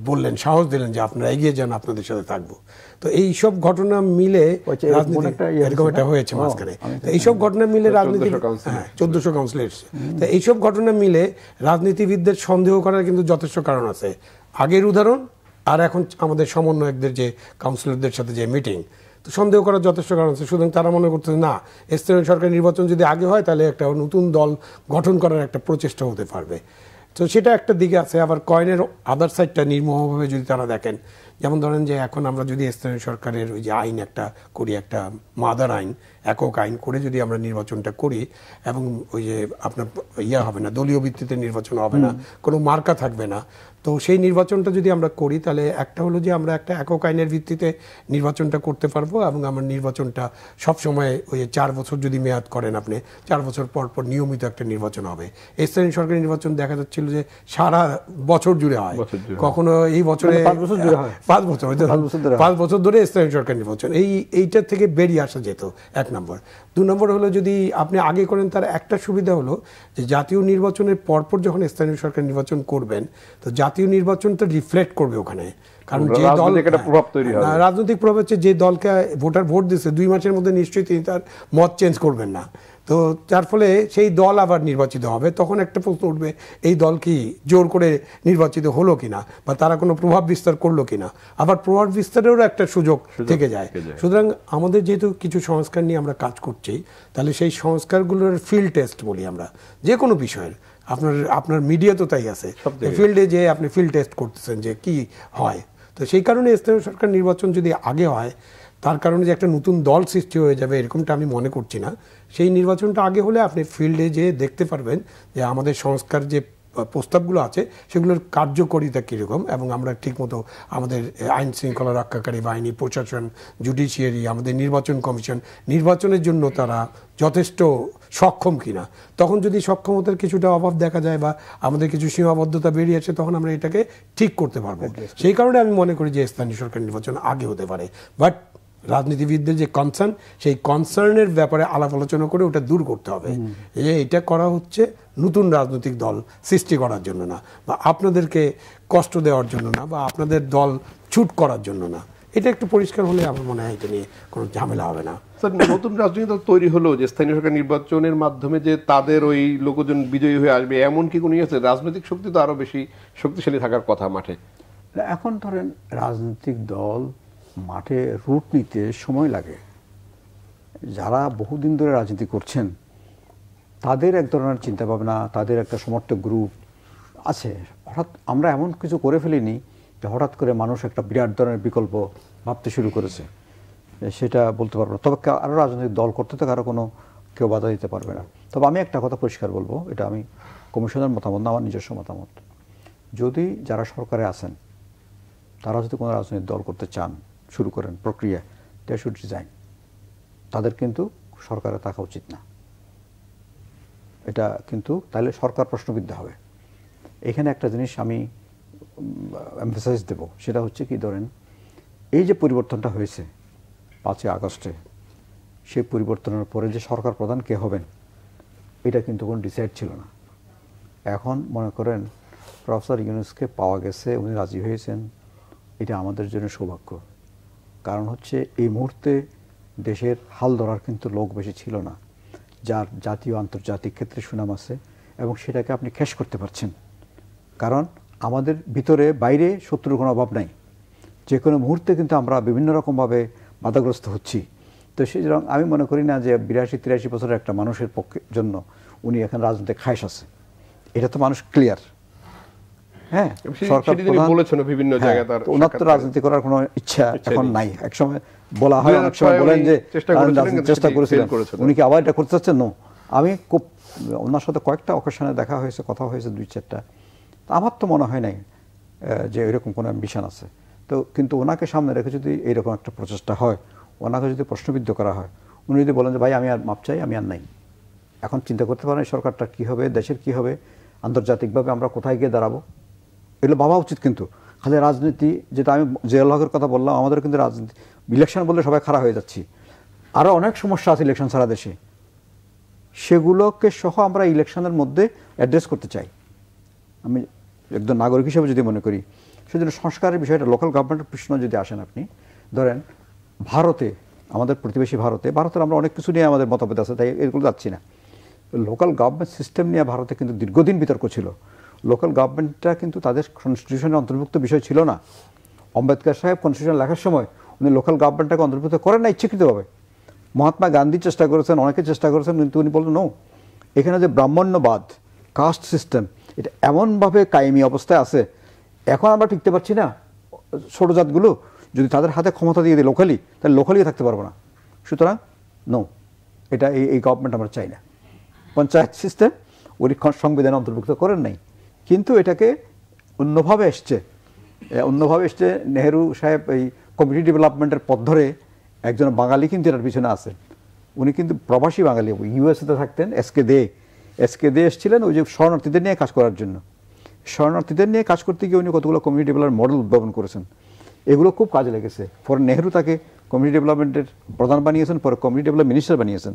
বললেন, সাহস দিলেন যে আপনারা এগিয়ে যান, আপনাদের সাথে থাকবো। তো এই সব ঘটনা মিলে এরকম একটা হয়েছে মাঝখানে। এইসব ঘটনা মিলে রাজনীতি, 1400 কাউন্সিলর এসছে। তো এইসব ঘটনা মিলে রাজনীতিবিদদের সন্দেহ করার কিন্তু যথেষ্ট কারণ আছে। আগের উদাহরণ আর এখন আমাদের সমন্বয়কদের যে কাউন্সিলরদের সাথে যে মিটিং, তো সন্দেহ করার যথেষ্ট কারণ আছে। সুতরাং তারা মনে করতেছে না, স্থানীয় সরকার নির্বাচন যদি আগে হয় তাহলে একটা নতুন দল গঠন করার একটা প্রচেষ্টা হতে পারবে। তো সেটা একটা দিকে আছে। আবার কয়েনের আদার সাইডটা নির্মমভাবে যদি তারা দেখেন, যেমন ধরেন যে এখন আমরা যদি স্থানীয় সরকারের ওই যে আইন একটা করি, একটা মাদার আইন, একক আইন করে যদি আমরা নির্বাচনটা করি, এবং ওই যে আপনার হবে না, দলীয় ভিত্তিতে নির্বাচন হবে না, কোনো মার্কা থাকবে না, তো সেই নির্বাচনটা যদি আমরা করি তাহলে একটা হলো যে আমরা একটা একক আইনের ভিত্তিতে নির্বাচনটা করতে পারবো, এবং আমার নির্বাচনটা সবসময় ওই 4 বছর যদি মেয়াদ করেন আপনি, 4 বছর পর পর নিয়মিত একটা নির্বাচন হবে। স্থানীয় সরকারি নির্বাচন দেখা যাচ্ছিল যে সারা বছর জুড়ে হয়, কখনো এই বছরে 5 বছর ধরে স্থানীয় সরকার নির্বাচন। এইটার থেকে বেরিয়ে আসা যেত, 1 নম্বর। 2 নম্বর হলো যদি আপনি আগে করেন, তার একটা সুবিধা হলো যে জাতীয় নির্বাচনের পরপর যখন স্থানীয় সরকার নির্বাচন করবেন, তো জাতীয় নির্বাচনটা রিফ্লেক্ট করবে ওখানে। কারণ যে দল রাজনৈতিক প্রভাব হচ্ছে, যে দলকে ভোটার ভোট দিচ্ছে 2 মাসের মধ্যে নিশ্চয়ই তিনি তার মত চেঞ্জ করবেন না। তো যার ফলে সেই দল আবার নির্বাচিত হবে, তখন একটা প্রশ্ন উঠবে এই দল কি জোর করে নির্বাচিত হলো কিনা, বা তারা কোনো প্রভাব বিস্তার করলো কিনা, আবার প্রভাব বিস্তারেরও একটা সুযোগ থেকে যায়। সুতরাং আমাদের যেহেতু কিছু সংস্কার নিয়ে আমরা কাজ করছি, তাহলে সেই সংস্কারগুলোর ফিল্ড টেস্ট বলি আমরা যে কোনো বিষয়ের, আপনার মিডিয়া তো তাই আছে, ফিল্ডে যে আপনি ফিল্ড টেস্ট করতেছেন যে কি হয়। তো সেই কারণে স্থানীয় সরকার নির্বাচন যদি আগে হয়, তার কারণে যে একটা নতুন দল সৃষ্টি হয়ে যাবে এরকমটা আমি মনে করছি না। সেই নির্বাচনটা আগে হলে আপনি ফিল্ডে যেয়ে দেখতে পারবেন যে আমাদের সংস্কার যে প্রস্তাবগুলো আছে সেগুলোর কার্যকারিতা কীরকম, এবং আমরা ঠিকমতো আমাদের আইন শৃঙ্খলা রক্ষাকারী বাহিনী, প্রশাসন, জুডিশিয়ারি, আমাদের নির্বাচন কমিশন নির্বাচনের জন্য তারা যথেষ্ট সক্ষম কিনা। তখন যদি সক্ষমতার কিছুটা অভাব দেখা যায় বা আমাদের কিছু সীমাবদ্ধতা বেরিয়ে আসে, তখন আমরা এটাকে ঠিক করতে পারবো। সেই কারণে আমি মনে করি যে স্থানীয় সরকার নির্বাচন আগে হতে পারে। বাট রাজনীতিবিদদের যে কনসার্ন, সেই কনসার্নের ব্যাপারে আলাপ আলোচনা করে ওটা দূর করতে হবে। যে এটা করা হচ্ছে নতুন রাজনৈতিক দল সৃষ্টি করার জন্য না, বা আপনাদেরকে কষ্ট দেওয়ার জন্য না, বা আপনাদের দল ছুট করার জন্য না। এটা একটু পরিষ্কার হলে আমার মনে হয় এটা নিয়ে কোনো ঝামেলা হবে না। স্যার, নতুন রাজনৈতিক দল তৈরি হলো যে স্থানীয় সরকার নির্বাচনের মাধ্যমে যে তাদের ওই লোকজন বিজয়ী হয়ে আসবে, এমন কি কোনো আছে? রাজনৈতিক শক্তি তো আরো বেশি শক্তিশালী থাকার কথা মাঠে। এখন ধরেন রাজনৈতিক দল মাঠে রুট নিতে সময় লাগে। যারা বহুদিন ধরে রাজনীতি করছেন তাদের এক ধরনের চিন্তা ভাবনা, তাদের একটা সমর্থক গ্রুপ আছে। হঠাৎ আমরা এমন কিছু করে ফেলিনি যে হঠাৎ করে মানুষ একটা বিরাট ধরনের বিকল্প ভাবতে শুরু করেছে, সেটা বলতে পারবো না। তবে আরও রাজনৈতিক দল করতে তো কারো কেউ বাধা দিতে পারবে না। তবে আমি একটা কথা পরিষ্কার বলবো, এটা আমি কমিশনের মতামত না, আমার নিজস্ব মতামত। যদি যারা সরকারে আছেন তারা যদি কোনো রাজনৈতিক দল করতে চান, শুরু করেন প্রক্রিয়া, দে শুড রিজাইন। তাদের কিন্তু সরকারে থাকা উচিত না। এটা কিন্তু তাহলে সরকার প্রশ্নবিদ্ধ হবে। এখানে একটা জিনিস আমি এমফাসাইজ দেব, সেটা হচ্ছে কি, ধরেন এই যে পরিবর্তনটা হয়েছে 5ই আগস্টে, সেই পরিবর্তনের পরে যে সরকার প্রধান কে হবেন এটা কিন্তু কোনো ডিসাইড ছিল না। এখন মনে করেন প্রফেসর ইউনূসকে পাওয়া গেছে, উনি রাজি হয়েছেন, এটা আমাদের জন্য সৌভাগ্য। কারণ হচ্ছে এই মুহূর্তে দেশের হাল ধরার কিন্তু লোক বেশি ছিল না, যার জাতীয় আন্তর্জাতিক ক্ষেত্রে সুনাম আছে, এবং সেটাকে আপনি ক্যাশ করতে পারছেন। কারণ আমাদের ভিতরে বাইরে শত্রুর কোনো অভাব নাই, যে কোনো মুহূর্তে কিন্তু আমরা বিভিন্ন রকমভাবে বাধাগ্রস্ত হচ্ছি। তো সেই আমি মনে করি না যে 82-83 বছরের একটা মানুষের জন্য উনি এখন রাজনীতিতে খায়েশ আছে, এটা তো মানুষ ক্লিয়ার। হ্যাঁ, সরকার বলেছেন বিভিন্ন জায়গায় তার ওনার তো রাজনীতি করার কোনো ইচ্ছা এখন নাই। একসময় বলা হয়, অনেক সময় বলেন যে চেষ্টা করেছিলেন, উনি কি আবার এটা করতে চাচ্ছেন? নো, আমি খুব ওনার সাথে কয়েকটা অকেশনে দেখা হয়েছে, কথা হয়েছে 2-4টা। আমার তো মনে হয় নাই যে এরকম কোনো অ্যাম্বিশন আছে। তো কিন্তু ওনাকে সামনে রেখে যদি এইরকম একটা প্রচেষ্টা হয়, ওনাকে যদি প্রশ্নবিদ্ধ করা হয়, উনি যদি বলেন যে ভাই আমি আর মাপ চাই, আমি আর নাই, এখন চিন্তা করতে পারেন সরকারটা কী হবে, দেশের কী হবে, আন্তর্জাতিকভাবে আমরা কোথায় গিয়ে দাঁড়াবো, এগুলো ভাবা উচিত। কিন্তু খালি রাজনীতি, যেটা আমি জিয়াউল হকের কথা বললাম, আমাদের কিন্তু রাজনীতি ইলেকশন বললে সবাই খারাপ হয়ে যাচ্ছি। আরও অনেক সমস্যা আছে ইলেকশন সারা দেশে, সেগুলোকে সহ আমরা ইলেকশনের মধ্যে অ্যাড্রেস করতে চাই। আমি একজন নাগরিক হিসেবে যদি মনে করি, সেজন্য সংস্কারের বিষয়টা লোকাল গভর্নমেন্টের প্রশ্ন যদি আসেন, আপনি ধরেন ভারতে, আমাদের প্রতিবেশী ভারতের আমরা অনেক কিছু নিয়ে আমাদের মতভেদ আছে, তাই এগুলো যাচ্ছি না। লোকাল গভর্নমেন্ট সিস্টেম নিয়ে ভারতে কিন্তু দীর্ঘদিন বিতর্ক ছিল। লোকাল গভর্নমেন্টটা কিন্তু তাদের কনস্টিটিউশনের অন্তর্ভুক্ত বিষয় ছিল না। আম্বেদকর সাহেব কনস্টিটিউশন লেখার সময় উনি লোকাল গভর্নমেন্টটাকে অন্তর্ভুক্ত করেন না ইচ্ছাকৃতভাবে। মহাত্মা গান্ধী চেষ্টা করেছেন, অনেকে চেষ্টা করেছেন, কিন্তু উনি বললেন নো, এখানে যে ব্রাহ্মণ্যবাদ, কাস্ট সিস্টেম, এটা এমনভাবে কায়েমি অবস্থায় আছে, এখন আমরা টিকতে পারছি না। ছোট জাতগুলো যদি তাদের হাতে ক্ষমতা দিয়ে দিই লোকালি, তাহলে লোকালিও থাকতে পারবো না। সুতরাং নো, এটা এই গভর্নমেন্ট আমরা চাই না। পঞ্চায়েত সিস্টেম উনি সংবিধানে অন্তর্ভুক্ত করেন নাই, কিন্তু এটাকে অন্যভাবে এসছে। নেহেরু সাহেব এই কমিউনিটি ডেভেলপমেন্টের পথ ধরে একজন বাঙালি কিন্তু এটার পিছনে আছেন। উনি কিন্তু প্রবাসী বাঙালি, ইউএসএতে থাকতেন। এসকে দে এসেছিলেন ওই যে শরণার্থীদের নিয়ে কাজ করার জন্য। শরণার্থীদের নিয়ে কাজ করতে গিয়ে উনি কতগুলো কমিউনিটি ডেভেলপমেন্ট মডেল উদ্ভাবন করেছেন, এগুলো খুব কাজে লেগেছে। পরে নেহেরু তাকে কমিউনিটি ডেভেলপমেন্টের প্রধান বানিয়েছেন, পরে কমিউনিটি ডেভেলপমেন্ট মিনিস্টার বানিয়েছেন।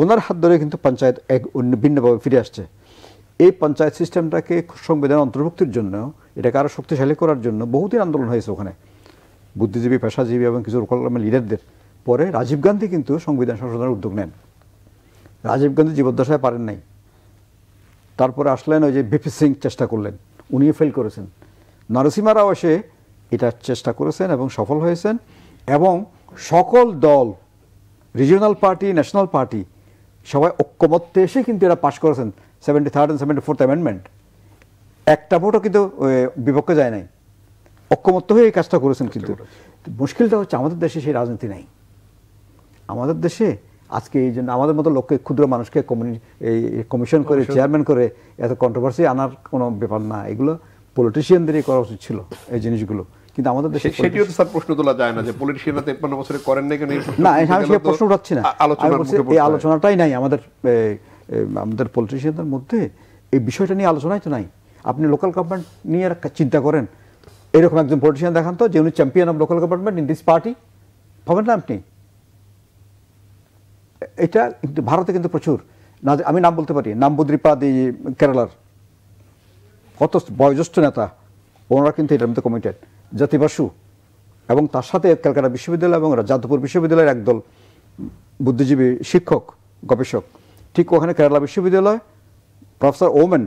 ওনার হাত ধরে কিন্তু পঞ্চায়েত এক ভিন্নভাবে ফিরে আসছে। এই পঞ্চায়েত সিস্টেমটাকে সংবিধান অন্তর্ভুক্তির জন্য, এটাকে আরও শক্তিশালী করার জন্য বহুদিন আন্দোলন হয়েছে ওখানে, বুদ্ধিজীবী, পেশাজীবী এবং কিছু লোকাল লিডারদের। পরে রাজীব গান্ধী কিন্তু সংবিধান সংশোধনের উদ্যোগ নেন। রাজীব গান্ধী জীবদ্দশায় পারেন নাই, তারপরে আসলেন ওই যে ভিপি সিং চেষ্টা করলেন, উনিও ফেল করেছেন। নরসিমা রাও এসে এটা চেষ্টা করেছেন এবং সফল হয়েছেন, এবং সকল দল, রিজিওনাল পার্টি, ন্যাশনাল পার্টি সবাই ঐক্যমত্যে এসে কিন্তু এরা পাশ করেছেন 73rd and 74th অ্যামেন্ডমেন্ট। একটা ভোটও কিন্তু বিপক্ষে যায় নাই, ঐক্যমত্য হয়ে এই কাজটা করেছেন। কিন্তু মুশকিলটা হচ্ছে আমাদের দেশে সেই রাজনীতি নাই। আমাদের দেশে আজকে এই জন্য আমাদের মতো লোককে, ক্ষুদ্র মানুষকে এই কমিশন করে, চেয়ারম্যান করে এত কন্ট্রোভার্সি আনার কোনো ব্যাপার না, এগুলো পলিটিশিয়ানদেরই করা উচিত ছিল এই জিনিসগুলো। কিন্তু আমাদের দেশে সেটিও তো স্যার প্রশ্ন তোলা যায় না যে পলিটিশিয়ানরা 53 বছরে করেন নাই কেন? না, আমি সেই প্রশ্ন উঠাচ্ছি না, এই আলোচনাটাই নাই আমাদের পলিটিশিয়ানদের মধ্যে। এই বিষয়টা নিয়ে আলোচনাই তো নাই। আপনি লোকাল গভর্নমেন্ট নিয়ে চিন্তা করেন, এরকম একজন পলিটিশিয়ান দেখান তো যে উনি champion of local government in this party, পাবেন না আপনি? এটা কিন্তু ভারতে কিন্তু প্রচুর। না, আমি নাম বলতে পারি, নাম্বুদ্রিপাদ, এই কেরালার কত বয়োজ্যেষ্ঠ নেতা, ওনারা কিন্তু এটার মধ্যে কমিটেড। জাতি বাসু এবং তার সাথে ক্যালকাটা বিশ্ববিদ্যালয় এবং যাদবপুর বিশ্ববিদ্যালয়ের একদল বুদ্ধিজীবী শিক্ষক, গবেষক। ঠিক ওখানে কেরালা বিশ্ববিদ্যালয় প্রফেসর ওমেন,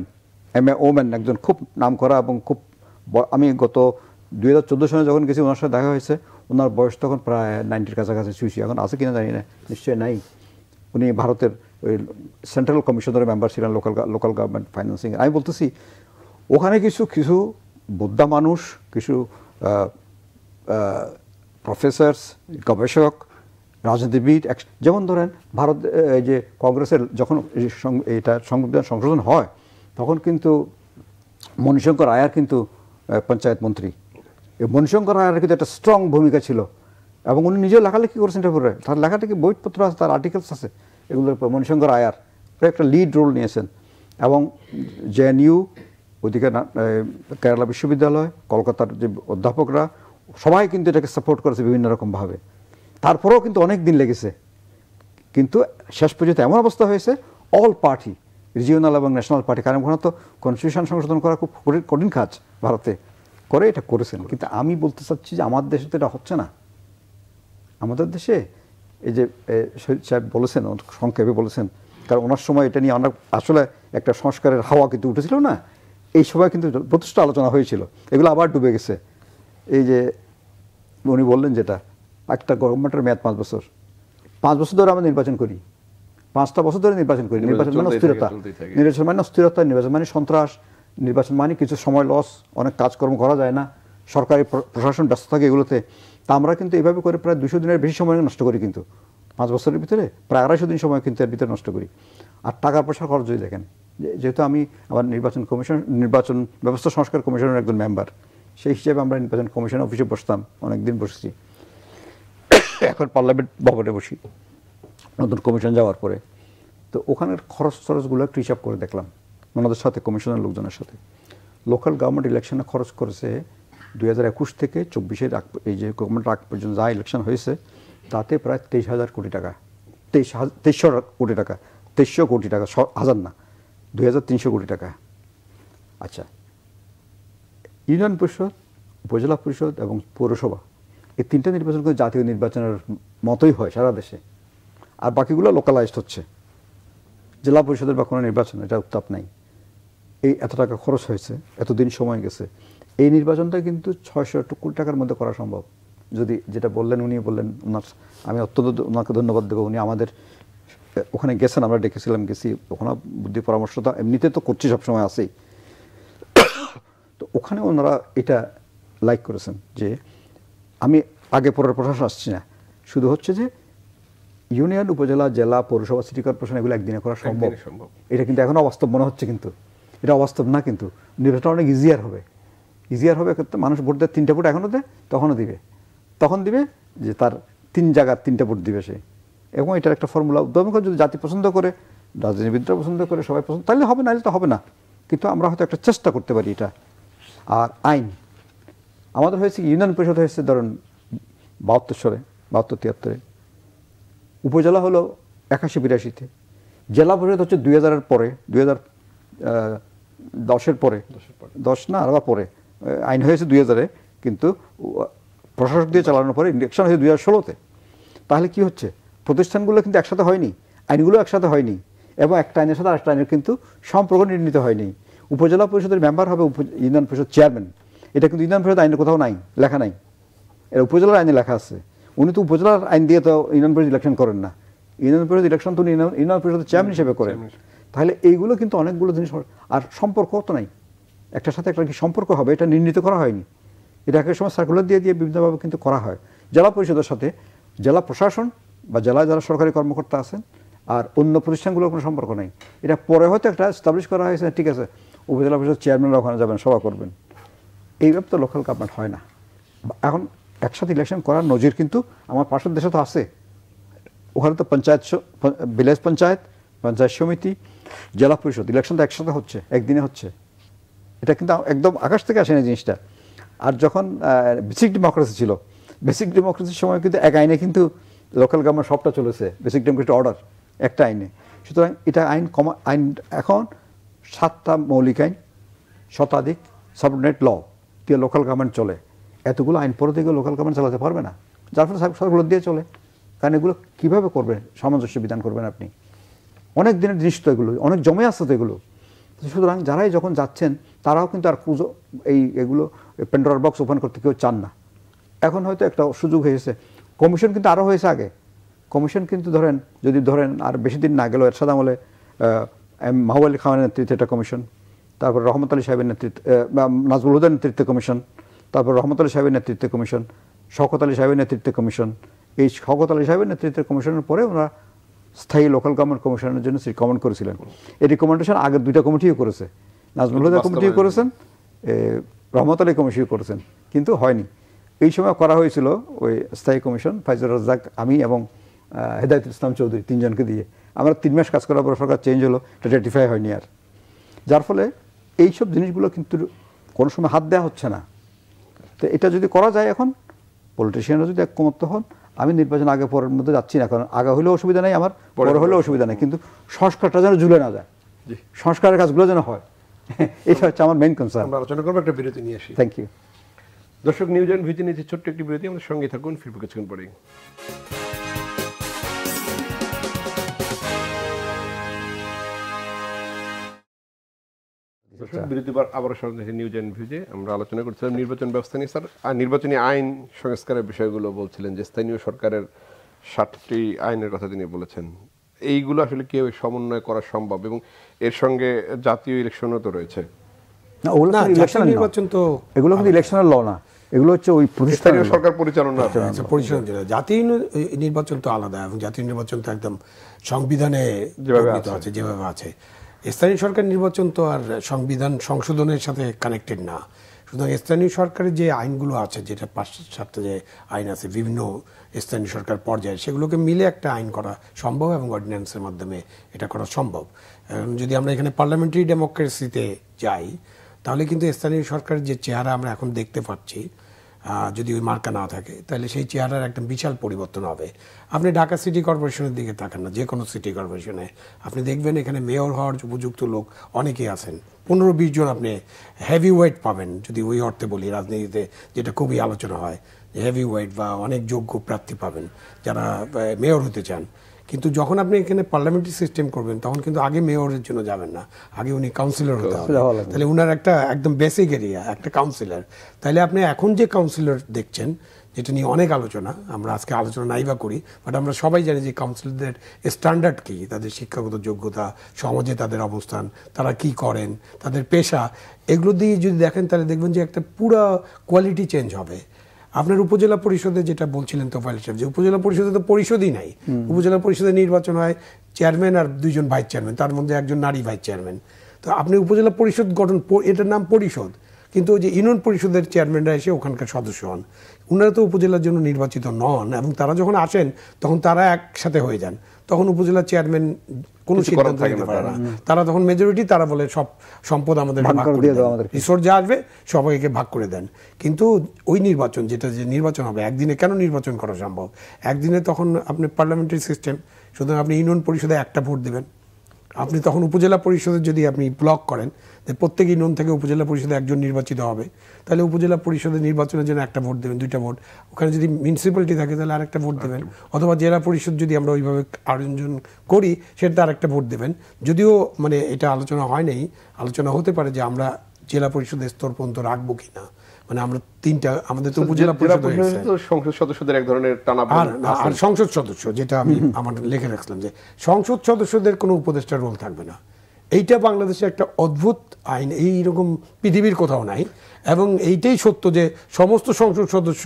MA ওমেন, একজন খুব নাম করা এবং খুব, আমি গত 2014 সালে যখন গেছি ওনার সাথে দেখা হয়েছে, ওনার বয়স তখন প্রায় 90-র কাছাকাছি ছুঁইছি, এখন আছে কিনা জানি না, নিশ্চয়ই নাই। উনি ভারতের ওই সেন্ট্রাল কমিশনের মেম্বার ছিলেন লোকাল গভর্নমেন্ট ফাইন্যান্সিং। আমি বলতেছি ওখানে কিছু বোদ্ধা মানুষ, কিছু প্রফেসর, গবেষক, রাজনীতিবিদ, যেমন ধরেন ভারত এই যে কংগ্রেসের যখন এটা সংবিধান সংশোধন হয় তখন কিন্তু মণিশঙ্কর আয়ার কিন্তু পঞ্চায়েত মন্ত্রী। এই মণিশঙ্কর আয়ার কিন্তু একটা স্ট্রং ভূমিকা ছিল, এবং উনি নিজেও লেখালেখি করেছেন এটার উপরে, তার লেখালেখি বইপত্র আছে, তার আর্টিকেলস আছে এগুলোর উপর। মণিশঙ্কর আয়ার একটা লিড রোল নিয়েছেন, এবং JNU, ওইদিকে কেরালা বিশ্ববিদ্যালয়, কলকাতার যে অধ্যাপকরা সবাই কিন্তু এটাকে সাপোর্ট করেছে বিভিন্ন রকমভাবে। তারপরেও কিন্তু অনেক দিন লেগেছে, কিন্তু শেষ পর্যন্ত এমন অবস্থা হয়েছে অল পার্টি, রিজিওনাল এবং ন্যাশনাল পার্টি, কারণ ওখানে তো কনস্টিটিউশন সংশোধন করা খুব কঠিন কাজ, ভারতে করে এটা করেছেন। কিন্তু আমি বলতে চাচ্ছি যে আমার দেশে তো এটা হচ্ছে না। আমাদের দেশে এই যে শহীদ সাহেব বলেছেন, সংক্ষেপে বলেছেন, কারণ ওনার সময় এটা নিয়ে আমরা আসলে একটা সংস্কারের হাওয়া কিন্তু উঠেছিল না, এই সময় কিন্তু যথেষ্ট আলোচনা হয়েছিল, এগুলো আবার ডুবে গেছে। এই যে উনি বললেন যেটা, একটা গভর্নমেন্টের মেয়াদ 5 বছর, 5 বছর ধরে আমরা নির্বাচন করি, 5টা বছর ধরে নির্বাচন করি। নির্বাচন মানে অস্থিরতা, নির্বাচন মানে অস্থিরতা, নির্বাচন মানে সন্ত্রাস, নির্বাচন মানে কিছু সময় লস, অনেক কাজকর্ম করা যায় না, সরকারি প্রশাসন ব্যস্ত থাকে এগুলোতে। তা আমরা কিন্তু এইভাবে করে প্রায় 200 দিনের বেশি সময় নষ্ট করি, কিন্তু 5 বছরের ভিতরে প্রায় 250 দিন সময় কিন্তু এর ভিতরে নষ্ট করি। আর টাকা পয়সার খরচ যদি দেখেন, যেহেতু আমি আমার নির্বাচন ব্যবস্থা সংস্কার কমিশনের একজন মেম্বার, সেই হিসেবে আমরা নির্বাচন কমিশন অফিসে বসতাম, অনেকদিন বসেছি, এখন পার্লামেন্ট ভবনে বসি নতুন কমিশন যাওয়ার পরে। তো ওখানের খরচগুলো একটু হিসাব করে দেখলাম ওনাদের সাথে, কমিশনের লোকজনের সাথে। লোকাল গভর্নমেন্ট ইলেকশনে খরচ করেছে 2021 থেকে 24-এর এই যে গভর্নমেন্ট আগ পর্যন্ত যা ইলেকশন হয়েছে তাতে প্রায় 23,000 কোটি টাকা, 2300 কোটি টাকা, 2300 কোটি টাকা, 1000 না, 2300 কোটি টাকা। আচ্ছা, ইউনিয়ন পরিষদ, উপজেলা পরিষদ এবং পৌরসভা, এই 3টা নির্বাচন করে জাতীয় নির্বাচনের মতোই হয় সারা দেশে, আর বাকিগুলো লোকালাইজড হচ্ছে। জেলা পরিষদের বা কোনো নির্বাচন, এটা উত্তাপ নাই। এই এত টাকা খরচ হয়েছে, এতদিন সময় গেছে, এই নির্বাচনটা কিন্তু 600 কোটি টাকার মধ্যে করা সম্ভব। যদি যেটা বললেন, উনি বললেন, আমি অত্যন্ত ওনাকে ধন্যবাদ দেবো, উনি আমাদের ওখানে গেছেন, আমরা ডেকেছিলাম, গেছি, ওখানে বুদ্ধি পরামর্শটা এমনিতে তো করছি, সবসময় আছেই। তো ওখানে ওনারা এটা লাইক করেছেন যে আমি আগে পরের প্রশাসন আসছি না, শুধু হচ্ছে যে ইউনিয়ন, উপজেলা, জেলা, পৌরসভা, সিটি কর্পোরেশন এগুলো একদিনে করা সম্ভব। এটা কিন্তু এখন অবাস্তব মনে হচ্ছে, কিন্তু এটা অবাস্তব না, কিন্তু নির্বাচনটা অনেক ইজিয়ার হবে। মানুষ ভোট দেয়, 3টা ভোট এখনও দেয়, তখন দিবে যে তার 3 জায়গার 3টা ভোট দিবে সে। এবং এটার একটা ফর্মুলা উদ্ভাবন করে, যদি জাতি পছন্দ করে, রাজনীতিবিদরা পছন্দ করে, সবাই পছন্দ, তাহলে হবে, নাহলে তো হবে না। কিন্তু আমরা হয়তো একটা চেষ্টা করতে পারি এটা। আর আইন আমাদের হয়েছে, ইউনিয়ন পরিষদ হয়েছে ধরুন 72 সালে, 72-73-এ, উপজেলা হলো 81-82-তে, জেলা পরিষদ হচ্ছে 2000-এর পরে, 2010-এর পরে, 10 না আবার পরে আইন হয়েছে 2000-এ, কিন্তু প্রশাসক দিয়ে চালানোর পরে ইলেকশন হয়েছে 2016-তে। তাহলে কি হচ্ছে, প্রতিষ্ঠানগুলো কিন্তু একসাথে হয়নি। আইনগুলো একসাথে হয়নি এবং একটা আইনের সাথে আরেকটা আইনের কিন্তু সম্পর্ক নির্ণীত হয়নি। উপজেলা পরিষদের মেম্বার হবে ইউনিয়ন পরিষদ চেয়ারম্যান, এটা কিন্তু ইউনিয়ন পরিষদ আইনে কোথাও নাই, লেখা নাই, এটা উপজেলার আইনে লেখা আছে। উনি তো উপজেলার আইন দিয়ে তো ইউনিয়ন পরিষদ ইলেকশন করেন না, ইউনিয়ন পরিষদ ইলেকশন তো ইউনিয়ন পরিষদের চেয়ারম্যান হিসেবে করেন। তাহলে এইগুলো কিন্তু অনেকগুলো জিনিস, আর সম্পর্ক তো নাই, একটার সাথে একটা কি সম্পর্ক হবে এটা নির্ণীত করা হয়নি। এটা এক সময় সার্কুলার দিয়ে দিয়ে বিভিন্নভাবে কিন্তু করা হয়। জেলা পরিষদের সাথে জেলা প্রশাসন বা জেলায় যারা সরকারি কর্মকর্তা আছেন আর অন্য প্রতিষ্ঠানগুলোর কোনো সম্পর্ক নেই। এটা পরে হয়তো একটা এস্টাবলিশ করা হয়েছে, ঠিক আছে উপজেলা পরিষদ চেয়ারম্যানরা ওখানে যাবেন, সভা করবেন, এইভাবে তো লোকাল গভর্নমেন্ট হয় না। এখন একসাথে ইলেকশন করার নজির কিন্তু আমার পাশের দেশে তো আছে। ওখানে তো পঞ্চায়েত, ভিলেজ পঞ্চায়েত, পঞ্চায়েত সমিতি, জেলা পরিষদ ইলেকশন তো একসাথে হচ্ছে, একদিনে হচ্ছে। এটা কিন্তু একদম আকাশ থেকে আসেনি জিনিসটা। আর যখন বেসিক ডেমোক্রেসি ছিল, বেসিক ডেমোক্রেসির সময় কিন্তু এক আইনে কিন্তু লোকাল গভর্নমেন্ট সবটা চলেছে, বেসিক ডেমোক্রেসি অর্ডার একটা আইনে। সুতরাং এটা আইন এখন 7টা মৌলিক আইন, শতাধিক সাবঅর্ডিনেট ল দিয়ে লোকাল গভর্নমেন্ট চলে। এতগুলো আইন পরে থেকে লোকাল গভর্নমেন্ট চালাতে পারবে না, যার ফলে সরকারগুলো দিয়ে চলে। কারণ এগুলো কীভাবে করবেন, সামঞ্জস্য বিধান করবেন আপনি? অনেক দিনের জিনিস তো এগুলো, অনেক জমে আসছে তো এগুলো। সুতরাং যারাই যখন যাচ্ছেন তারাও কিন্তু আর এগুলো পেন্ডোরার বক্স ওপেন করতে কেউ চান না। এখন হয়তো একটা সুযোগ হয়েছে, কমিশন কিন্তু আরও হয়েছে আগে। কমিশন কিন্তু ধরেন আর বেশি দিন না গেলেও এরশাদ আমলে মাহবুব আলী খানের নেতৃত্বে একটা কমিশন, তারপর রহমত আলী সাহেবের নেতৃত্বে, নাজমুল হুদার নেতৃত্বে কমিশন, তারপর রহমত আলী সাহেবের নেতৃত্বে কমিশন, শওকত আলী সাহেবের নেতৃত্বে কমিশন। এই শওকত আলী সাহেবের নেতৃত্বের কমিশনের পরে ওনারা স্থায়ী লোকাল গভর্নমেন্ট কমিশনের জন্য রিকমেন্ড করেছিলেন। এই রিকমেন্ডেশন আগের 2টা কমিটিও করেছে, নাজমুল হুদা কমিটিও করেছেন, রহমত আলী কমিটিও করেছেন, কিন্তু হয়নি। এই সময় করা হয়েছিল ওই স্থায়ী কমিশন, ফাইজুর রাজ্জাক, আমি এবং হেদায়েতুল ইসলাম চৌধুরী, 3 জনকে দিয়ে। আমরা 3 মাস কাজ করার পর সরকার চেঞ্জ হলো, এটা রেটিফাই হয়নি আর। যার ফলে এইসব জিনিসগুলো কিন্তু কোনো সময় হাত দেওয়া হচ্ছে না। তো এটা যদি করা যায়, এখন পলিটিশিয়ানরা যদি একমত হন, আমি নির্বাচন আগে পরের মধ্যে যাচ্ছি না, কারণ আগে হলেও অসুবিধা নেই, আমার পরে হলেও অসুবিধা নেই, কিন্তু সংস্কারটা যেন ঝুলে না যায়, সংস্কারের কাজগুলো যেন হয়, এটা হচ্ছে আমার মেইন কনসার্ন। আমরা আলোচনা করবো, একটা বিরতি নিয়ে আসি। Thank you. দর্শক, নিউজন ভিত্তি নিচ্ছে ছোট্ট একটি বিরতি, আমাদের সঙ্গে থাকুন, ফিরবো কিছুক্ষণ পরেই। বিরতিবার আবারও স্বাগত জানাচ্ছি নিউজ এন্ড ভিউজে। আমরা আলোচনা করছিলাম নির্বাচন ব্যবস্থা নিয়ে। স্যার, নির্বাচনী আইন সংস্কারের বিষয়গুলো বলছিলেন, যে স্থানীয় সরকারের 7টি আইনের কথা তিনি বলেছেন। এইগুলো আসলে কি সমন্বয় করা সম্ভব, এবং এর সঙ্গে জাতীয় ইলেকশনও তো রয়েছে? না, ওগুলো ইলেকশন নির্বাচন তো, এগুলো কিন্তু ইলেকশনের ল না, এগুলো হচ্ছে ওই স্থানীয় সরকার পরিচালনা। জাতীয় নির্বাচন তো আলাদা, এবং জাতীয় নির্বাচন তো একদম সংবিধানে যেভাবে আছে। স্থানীয় সরকার নির্বাচন তো আর সংবিধান সংশোধনের সাথে কানেক্টেড না। সুতরাং স্থানীয় সরকারের যে আইনগুলো আছে, যেটা 5-7টা যে আইন আছে বিভিন্ন স্থানীয় সরকার পর্যায়ে, সেগুলোকে মিলে একটা আইন করা সম্ভব, এবং অর্ডিন্যান্সের মাধ্যমে এটা করা সম্ভব। যদি আমরা এখানে পার্লামেন্টারি ডেমোক্রেসিতে যাই, তাহলে কিন্তু স্থানীয় সরকারের যে চেহারা আমরা এখন দেখতে পাচ্ছি, যদি ওই মার্কা না থাকে, তাহলে সেই চেহারার একটা বিশাল পরিবর্তন হবে। আপনি ঢাকা সিটি কর্পোরেশনের দিকে তাকান না, যে কোনো সিটি কর্পোরেশনে আপনি দেখবেন এখানে মেয়র হওয়ার উপযুক্ত লোক অনেকেই আছেন, 15-20 জন আপনি হেভি ওয়েট পাবেন। যদি ওই অর্থে বলি, রাজনীতিতে যেটা খুবই আলোচনা হয়, হেভি ওয়েট বা অনেক যোগ্য প্রার্থী পাবেন যারা মেয়র হতে চান। কিন্তু যখন আপনি এখানে পার্লামেন্টারি সিস্টেম করবেন, তখন কিন্তু আগে মেয়রের জন্য যাবেন না, আগে উনি কাউন্সিলর হতে হবে। তাহলে উনার একটা একদম বেসিক এরিয়া একটা কাউন্সিলর। তাহলে আপনি এখন যে কাউন্সিলর দেখছেন, যেটা নিয়ে অনেক আলোচনা, আমরা আজকে আলোচনা নাই বা করি, বাট আমরা সবাই জানি যে কাউন্সিলরদের স্ট্যান্ডার্ড কী, তাদের শিক্ষাগত যোগ্যতা, সমাজে তাদের অবস্থান, তারা কি করেন, তাদের পেশা, এগুলো দিয়ে যদি দেখেন, তাহলে দেখবেন যে একটা পুরো কোয়ালিটি চেঞ্জ হবে। আপনার উপজেলা পরিষদে যেটা বলছিলেন তোফায়েল সাহেব, যে উপজেলা পরিষদে তো পরিষদই নাই। উপজেলা পরিষদে নির্বাচন হয় চেয়ারম্যান আর 2 জন ভাইস চেয়ারম্যান, তার মধ্যে একজন নারী ভাইস চেয়ারম্যান। তো আপনি উপজেলা পরিষদ গঠন, এটার নাম পরিষদ, কিন্তু ওই যে ইউনিয়ন পরিষদের চেয়ারম্যানরা এসে ওখানকার সদস্য হন, ওনারা তো উপজেলার জন্য নির্বাচিত নন, এবং তারা যখন আসেন তখন তারা একসাথে হয়ে যান। তখন উপজেলা চেয়ারম্যান কোনো সিদ্ধান্ত নিতে পারে না, তারা তখন মেজরিটি, তারা বলে সব সম্পদ আমাদের রিসোর্স যা আসবে সবাইকে ভাগ করে দেন। কিন্তু ওই নির্বাচন, যেটা যে নির্বাচন হবে একদিনে, কেন নির্বাচন করা সম্ভব? একদিনে তখন আপনি পার্লামেন্টারি সিস্টেম, সুতরাং আপনি ইউনিয়ন পরিষদে একটা ভোট দেবেন, আপনি তখন উপজেলা পরিষদে যদি আপনি ব্লক করেন যে প্রত্যেক ইউনিয়ন থেকে উপজেলা পরিষদে একজন নির্বাচিত হবে, তাহলে উপজেলা পরিষদের নির্বাচনের জন্য একটা ভোট দেবেন, 2টা ভোট। ওখানে যদি মিউনিসিপ্যালিটি থাকে তাহলে আরেকটা ভোট দেবেন, অথবা জেলা পরিষদ যদি আমরা ওইভাবে আয়োজন করি সেটা আরেকটা ভোট দেবেন। যদিও মানে এটা আলোচনা হয় নাই, আলোচনা হতে পারে যে আমরা জেলা পরিষদের স্তর পর্যন্ত রাখবো কিনা, মানে আমরা 3টা আমাদের তো উপজেলা পরিষদ হয়ে গেছে। সংসদ সদস্যদের এক ধরনের টানা আর সংসদ সদস্য, যেটা আমি আমার লেখে রাখলাম যে সংসদ সদস্যদের কোনো উপদেষ্টার রোল থাকবে না। এইটা বাংলাদেশে একটা অদ্ভুত আইন, এইরকম পৃথিবীর কোথাও নাই। এবং এইটাই সত্য যে সমস্ত সংসদ সদস্য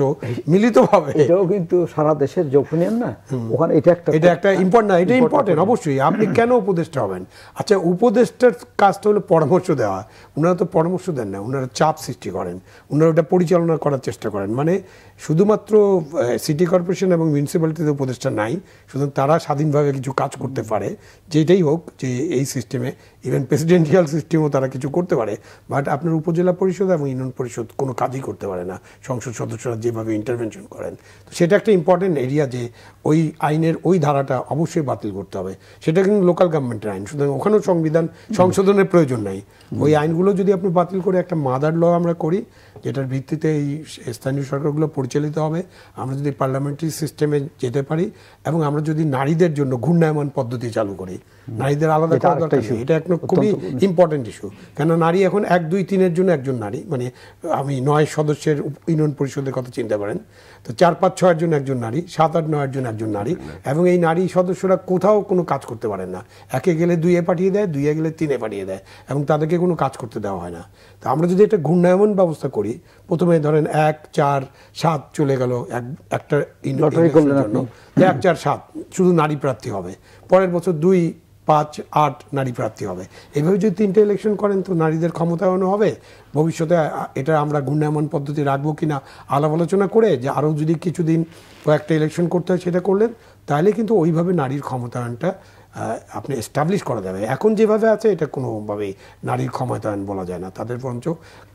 মিলিতভাবে, এটাও কিন্তু সারা দেশের যে ওপিনিয়ন না, ওখানে এটা একটা ইম্পর্টেন্ট অবশ্যই। আপনি কেন উপদেষ্টা হবেন? আচ্ছা, উপদেষ্টার কাজটা হলো পরামর্শ দেওয়া। ওনারা তো পরামর্শ দেন না, ওনারা চাপ সৃষ্টি করেন, ওনারা ওটা পরিচালনা করার চেষ্টা করেন। মানে শুধুমাত্র সিটি কর্পোরেশন এবং মিউনিসিপ্যালিটিতে উপদেষ্টা নাই, সুতরাং তারা স্বাধীনভাবে কিছু কাজ করতে পারে, যেটাই হোক যে এই সিস্টেমে, ইভেন প্রেসিডেন্সিয়াল সিস্টেমও তারা কিছু করতে পারে। বাট আপনার উপজেলা পরিষদ এবং ইউনিয়ন পরিষদ কোনো কাজই করতে পারে না সংসদ সদস্যরা যেভাবে ইন্টারভেনশন করেন। তো সেটা একটা ইম্পর্টেন্ট এরিয়া যে ওই আইনের ওই ধারাটা অবশ্যই বাতিল করতে হবে। সেটা কিন্তু লোকাল গভর্নমেন্টের আইন, সুতরাং ওখানেও সংবিধান সংশোধনের প্রয়োজন নাই। ওই আইনগুলো যদি আপনি বাতিল করে একটা মাদার ল আমরা করি, যেটার ভিত্তিতে এই স্থানীয় সরকারগুলো পরিচালিত হবে, আমরা যদি পার্লামেন্টারি সিস্টেমে যেতে পারি, এবং আমরা যদি নারীদের জন্য ঘূর্ণায়মান পদ্ধতি চালু করি, নারীদের আলাদা করা দরকার নেই, এটা একটা খুবই ইম্পর্টেন্ট ইস্যু। কেন নারী এখন 1, 2, 3-এর জন্য একজন নারী, মানে আমি 9 সদস্যের ইউনিয়ন পরিষদের কথা চিন্তা করেন, তো 4, 5, 6-এর জন্য একজন নারী, 7, 8, 9-এর জন্য একজন নারী। এবং এই নারী সদস্যরা কোথাও কোনো কাজ করতে পারেন না, 1-এ গেলে 2-এ পাঠিয়ে দেয়, 2-এ গেলে 3-এ পাঠিয়ে দেয়, এবং তাদেরকে কোনো কাজ করতে দেওয়া হয় না। তো আমরা যদি একটা ঘূর্ণায়মান ব্যবস্থা করি, প্রথমে ধরেন 1, 4, 7 চলে গেল একটা জন্য, 1, 4, 7 শুধু নারী প্রার্থী হবে, পরের বছর 2, 5, 8 নারী প্রার্থী হবে। এইভাবে যদি 3টে ইলেকশন করেন তো নারীদের ক্ষমতায়ন হবে। ভবিষ্যতে এটা আমরা ঘূর্ণায়মান পদ্ধতি রাখবো কিনা আলাপ আলোচনা করে, যে আরও যদি কিছুদিন কয়েকটা ইলেকশন করতে হয় সেটা করলেন, তাহলে কিন্তু ওইভাবে নারীর ক্ষমতায়নটা আপনি এস্টাবলিশ করা যাবে। এখন যেভাবে আছে এটা কোনোভাবেই নারীর ক্ষমতায়ন বলা যায় না, তাদের বরঞ্চ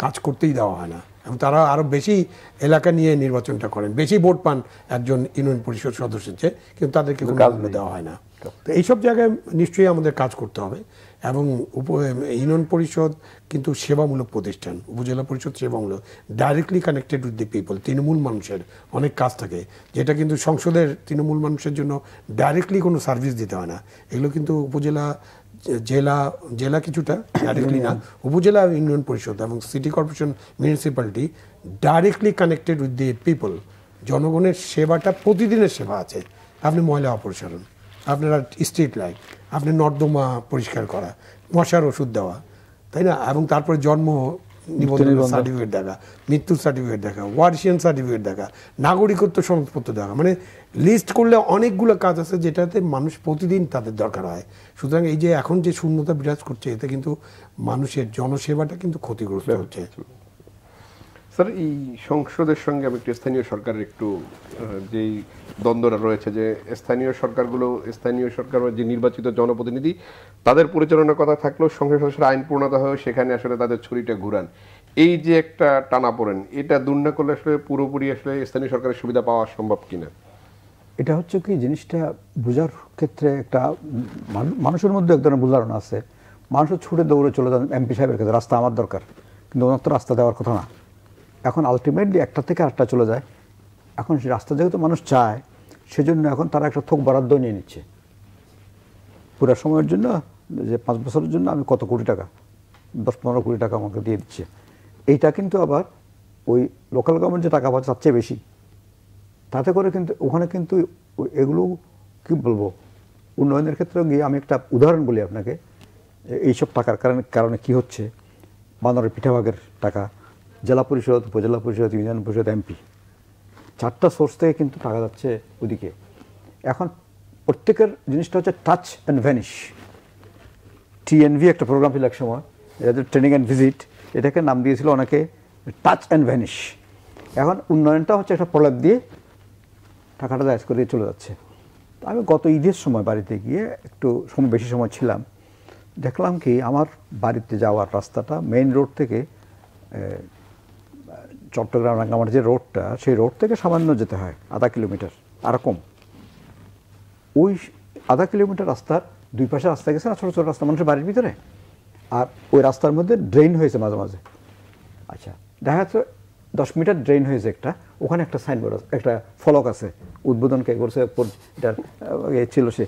কাজ করতেই দেওয়া হয় না, এবং তারা আরও বেশি এলাকা নিয়ে নির্বাচনটা করেন, বেশি ভোট পান একজন ইউনিয়ন পরিষদ সদস্যের চেয়ে, কিন্তু তাদেরকে কোনো কাজ দেওয়া হয় না। তো এইসব জায়গায় নিশ্চয়ই আমাদের কাজ করতে হবে। এবং ইউনিয়ন পরিষদ কিন্তু সেবামূলক প্রতিষ্ঠান, উপজেলা পরিষদ সেবামূলক, directly connected with the people. Trinamool মানুষের অনেক কাজ থাকে, যেটা কিন্তু সংসদের তৃণমূল মানুষের জন্য ডাইরেক্টলি কোনো সার্ভিস দিতে হয় না। এগুলো কিন্তু উপজেলা, জেলা কিছুটা ডাইরেক্টলি না, উপজেলা ইউনিয়ন পরিষদ এবং city corporation, municipality directly connected with the people. জনগণের সেবাটা প্রতিদিনের সেবা আছে। আপনি ময়লা অপসারণ, আপনারা স্ট্রিট লাইট, আপনি নর্দমা পরিষ্কার করা, মশার ওষুধ দেওয়া, তাই না? এবং তারপরে জন্ম নিবন্ধন সার্টিফিকেট দেখা, মৃত্যুর সার্টিফিকেট দেখা, ওয়ারিশিয়ান সার্টিফিকেট দেখা, নাগরিকত্ব সনদপত্র দেখা, মানে লিস্ট করলে অনেকগুলো কাজ আছে যেটাতে মানুষ প্রতিদিন তাদের দরকার হয়। সুতরাং এই যে এখন যে শূন্যতা বিরাজ করছে, এতে কিন্তু মানুষের জনসেবাটা কিন্তু ক্ষতিগ্রস্ত হচ্ছে। স্যার, এই সংসদের সঙ্গে আমি একটু স্থানীয় সরকারের একটু যেই দ্বন্দ্বটা রয়েছে, যে স্থানীয় সরকারগুলো, স্থানীয় সরকার যে নির্বাচিত জনপ্রতিনিধি, তাদের পরিচালনার কথা থাকলেও সংসদ সদস্যরা আইন প্রণেতা হয়েও সেখানে আসলে তাদের ছুরিটা ঘুরান, এই যে একটা টানাপোড়েন, এটা দূর না করলে আসলে পুরোপুরি আসলে স্থানীয় সরকারের সুবিধা পাওয়া সম্ভব কিনা? এটা হচ্ছে কি, জিনিসটা বোঝার ক্ষেত্রে একটা মানুষের মধ্যে এক ধরনের বোঝানো আছে। মানুষের ছুটে দৌড়ে চলে যান এমপি সাহেবের কাছে, রাস্তা আমার দরকার, কিন্তু ওনার তো রাস্তা দেওয়ার কথা না। এখন আলটিমেটলি একটা থেকে আরেকটা চলে যায়। এখন রাস্তা যেহেতু মানুষ চায়, সেজন্য এখন তারা একটা থোক বরাদ্দ নিয়ে নিচ্ছে পুরো সময়ের জন্য, যে 5 বছরের জন্য আমি কত কোটি টাকা, 10-15 কোটি টাকা আমাকে দিয়ে দিচ্ছে। এইটা কিন্তু আবার ওই লোকাল গভর্নমেন্ট যে টাকা পাচ্ছে তার চেয়ে বেশি। তাতে করে কিন্তু ওখানে কিন্তু এগুলো কি বলবো, উন্নয়নের ক্ষেত্রে গিয়ে আমি একটা উদাহরণ বলি আপনাকে। এইসব টাকার কারণে কি হচ্ছে, বানরের পিঠাভাগের টাকা, জেলা পরিষদ, উপজেলা পরিষদ, ইউনিয়ন পরিষদ, এমপি, 4টা সোর্স থেকে কিন্তু টাকা যাচ্ছে ওদিকে। এখন প্রত্যেকের জিনিসটা হচ্ছে টাচ অ্যান্ড ভ্যানিশ। TNV একটা প্রোগ্রাম ছিল এক সময়, এটা ট্রেনিং অ্যান্ড ভিজিট, এটাকে নাম দিয়েছিল অনেকে টাচ অ্যান্ড ভ্যানিশ। এখন উন্নয়নটা হচ্ছে একটা প্রলেপ দিয়ে টাকাটা দায়জ করে চলে যাচ্ছে। তো আমি গত ঈদের সময় বাড়িতে গিয়ে একটু বেশি সময় ছিলাম, দেখলাম কি আমার বাড়িতে যাওয়ার রাস্তাটা মেইন রোড থেকে, চট্টগ্রাম রাঙ্গামাটি যে রোডটা, সেই রোড থেকে সামান্য যেতে হয় 0.5 কিলোমিটার আর কম। ওই 0.5 কিলোমিটার রাস্তার দুই পাশে রাস্তা গেছে না, ছোটো ছোটো রাস্তা মানুষের বাড়ির ভিতরে, আর ওই রাস্তার মধ্যে ড্রেন হয়েছে মাঝে মাঝে। আচ্ছা, দেখা যাচ্ছে 10 মিটার ড্রেন হয়েছে একটা, ওখানে একটা সাইনবোর্ড আছে, একটা ফলক আছে, উদ্বোধন কে করছে এটার ছিল সে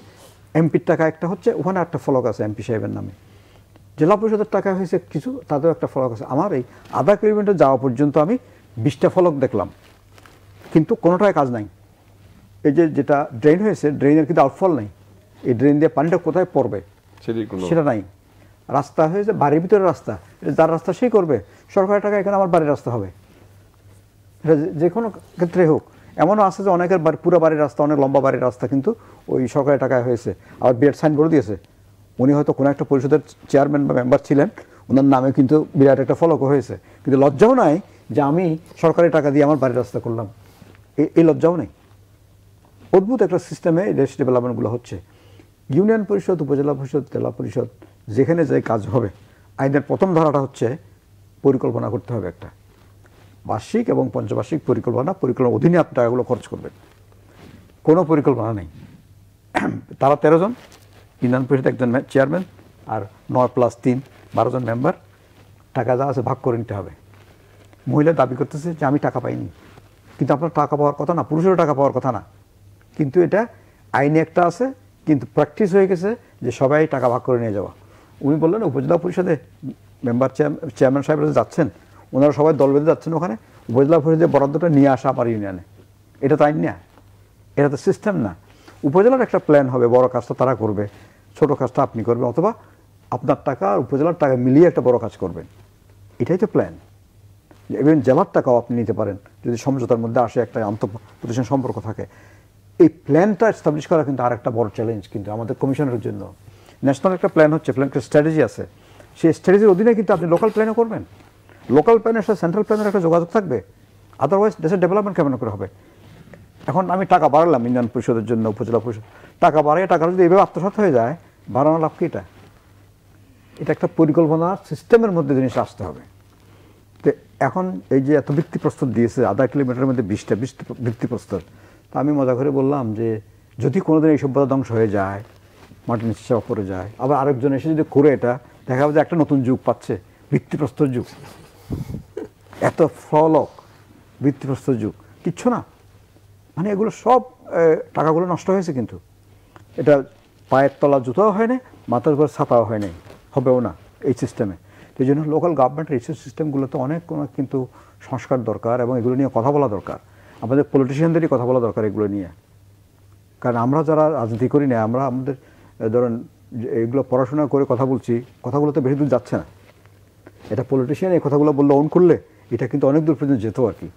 এমপির টাকা একটা হচ্ছে, ওখানে একটা ফলক আছে এমপি সাহেবের নামে। জেলা পরিষদের টাকা হয়েছে কিছু, তাতেও একটা ফলক আছে। আমার এই আধা কিলোমিটার যাওয়া পর্যন্ত আমি 20টা ফলক দেখলাম, কিন্তু কোনোটায় কাজ নাই। এই যে যেটা ড্রেন হয়েছে, ড্রেনের কিন্তু আউটফল নাই, এই ড্রেন দিয়ে পানিটা কোথায় পড়বে সেটা নাই। রাস্তা হয়েছে বাড়ির ভিতরে রাস্তা, এটা যার রাস্তা সেই করবে, সরকারের টাকা এখানে আমার বাড়ির রাস্তা হবে, এটা যে কোনো ক্ষেত্রে হোক। এমনও আছে যে অনেকের পুরো বাড়ির রাস্তা, অনেক লম্বা বাড়ির রাস্তা কিন্তু ওই সরকারের টাকায় হয়েছে। আবার বিরাট সাইনবোর্ড দিয়েছে, উনি হয়তো কোনো একটা পরিষদের চেয়ারম্যান বা মেম্বার ছিলেন, ওনার নামে কিন্তু বিরাট একটা ফলকও হয়েছে, কিন্তু লজ্জাও নাই যে আমি সরকারি টাকা দিয়ে আমার বাড়ির রাস্তা করলাম, এই লজ্জাও নেই। অদ্ভুত একটা সিস্টেমে দেশ ডেভেলপমেন্টগুলো হচ্ছে। ইউনিয়ন পরিষদ, উপজেলা পরিষদ, জেলা পরিষদ, যেখানে যে কাজ হবে, আইনের প্রথম ধারাটা হচ্ছে পরিকল্পনা করতে হবে একটা বার্ষিক এবং পঞ্চবার্ষিক পরিকল্পনার অধীনে আপনি টাকাগুলো খরচ করবেন। কোনো পরিকল্পনা নেই। তারা 13 জন, ইউনিয়ন পরিষদ একজন চেয়ারম্যান আর 9+3 12 জন মেম্বার, টাকা যা আছে ভাগ করে নিতে হবে। মহিলা দাবি করতেছে যে আমি টাকা পাইনি, কিন্তু আপনার টাকা পাওয়ার কথা না, পুরুষেরও টাকা পাওয়ার কথা না, কিন্তু এটা আইনে একটা আছে, কিন্তু প্র্যাকটিস হয়ে গেছে যে সবাই টাকা ভাগ করে নিয়ে যাওয়া। উনি বললেন উপজেলা পরিষদে মেম্বার চেয়ারম্যান সাহেবরা যাচ্ছেন, ওনারা সবাই দল বেঁধে যাচ্ছেন ওখানে, উপজেলা পরিষদের বরাদ্দটা নিয়ে আসা আমার ইউনিয়নে। এটা তো আইন না, এটা তো সিস্টেম না। উপজেলার একটা প্ল্যান হবে, বড় কাজটা তারা করবে, ছোট কাজটা আপনি করবেন, অথবা আপনার টাকা আর উপজেলার টাকা মিলিয়ে একটা বড় কাজ করবেন, এটাই তো প্ল্যান। ইভেন জেলার টাকাও আপনি নিতে পারেন যদি সমঝোতার মধ্যে আসে, একটা আন্তঃপ্রতিষ্ঠান সম্পর্ক থাকে। এই প্ল্যানটা এস্টাবলিশ করা কিন্তু আর একটা বড় চ্যালেঞ্জ কিন্তু আমাদের কমিশনের জন্য। ন্যাশনাল একটা প্ল্যান হচ্ছে, প্ল্যান একটা স্ট্র্যাটেজি আছে, সেই স্ট্র্যাটেজির অধীনে কিন্তু আপনি লোকাল প্ল্যানও করবেন। লোকাল প্ল্যানের সাথে সেন্ট্রাল প্ল্যানের একটা যোগাযোগ থাকবে, আদারওয়াইজ দেশের ডেভেলপমেন্ট কেমন করে হবে? এখন আমি টাকা বাড়ালাম ইউনিয়ন পরিষদের জন্য, উপজেলা পরিষদ টাকা বাড়াই, টাকা যদি এভাবে আত্মসাৎ হয়ে যায়, বাড়ানো লাভ কি? এটা একটা পরিকল্পনা সিস্টেমের মধ্যে জিনিস আসতে হবে। তো এখন এই যে এত ভিত্তিপ্রস্তর দিয়েছে, আধা কিলোমিটারের মধ্যে 20টা ভিত্তিপ্রস্তর, তা আমি মজা করে বললাম যে যদি কোনোদিন এই সভ্যতা ধ্বংস হয়ে যায়, মাটির নিচে চাপা পড়ে যায়, আবার আরেকজন এসে যদি করে এটা, দেখা যাবে যে একটা নতুন যুগ পাচ্ছে, ভিত্তিপ্রস্তর যুগ। এত ফলক, ভিত্তিপ্রস্তর যুগ, কিচ্ছু না, মানে এগুলো সব টাকাগুলো নষ্ট হয়েছে। কিন্তু এটা পায়ের তলা জুতাও হয় না, মাথার উপর ছাতাও হয় নাই, হবেও না এই সিস্টেমে। এই জন্য লোকাল গভর্নমেন্টের এই সিস্টেমগুলোতে অনেক কিন্তু সংস্কার দরকার, এবং এগুলো নিয়ে কথা বলা দরকার। আমাদের পলিটিশিয়ানদেরই কথা বলা দরকার এগুলো নিয়ে, কারণ আমরা যারা রাজনীতি করি না, আমরা আমাদের ধরেন এগুলো পড়াশোনা করে কথা বলছি, কথাগুলো তো বেশি দূর যাচ্ছে না। এটা পলিটিশিয়ান এই কথাগুলো বললে, অন করলে এটা কিন্তু অনেক দূর পর্যন্ত যেত আর কি।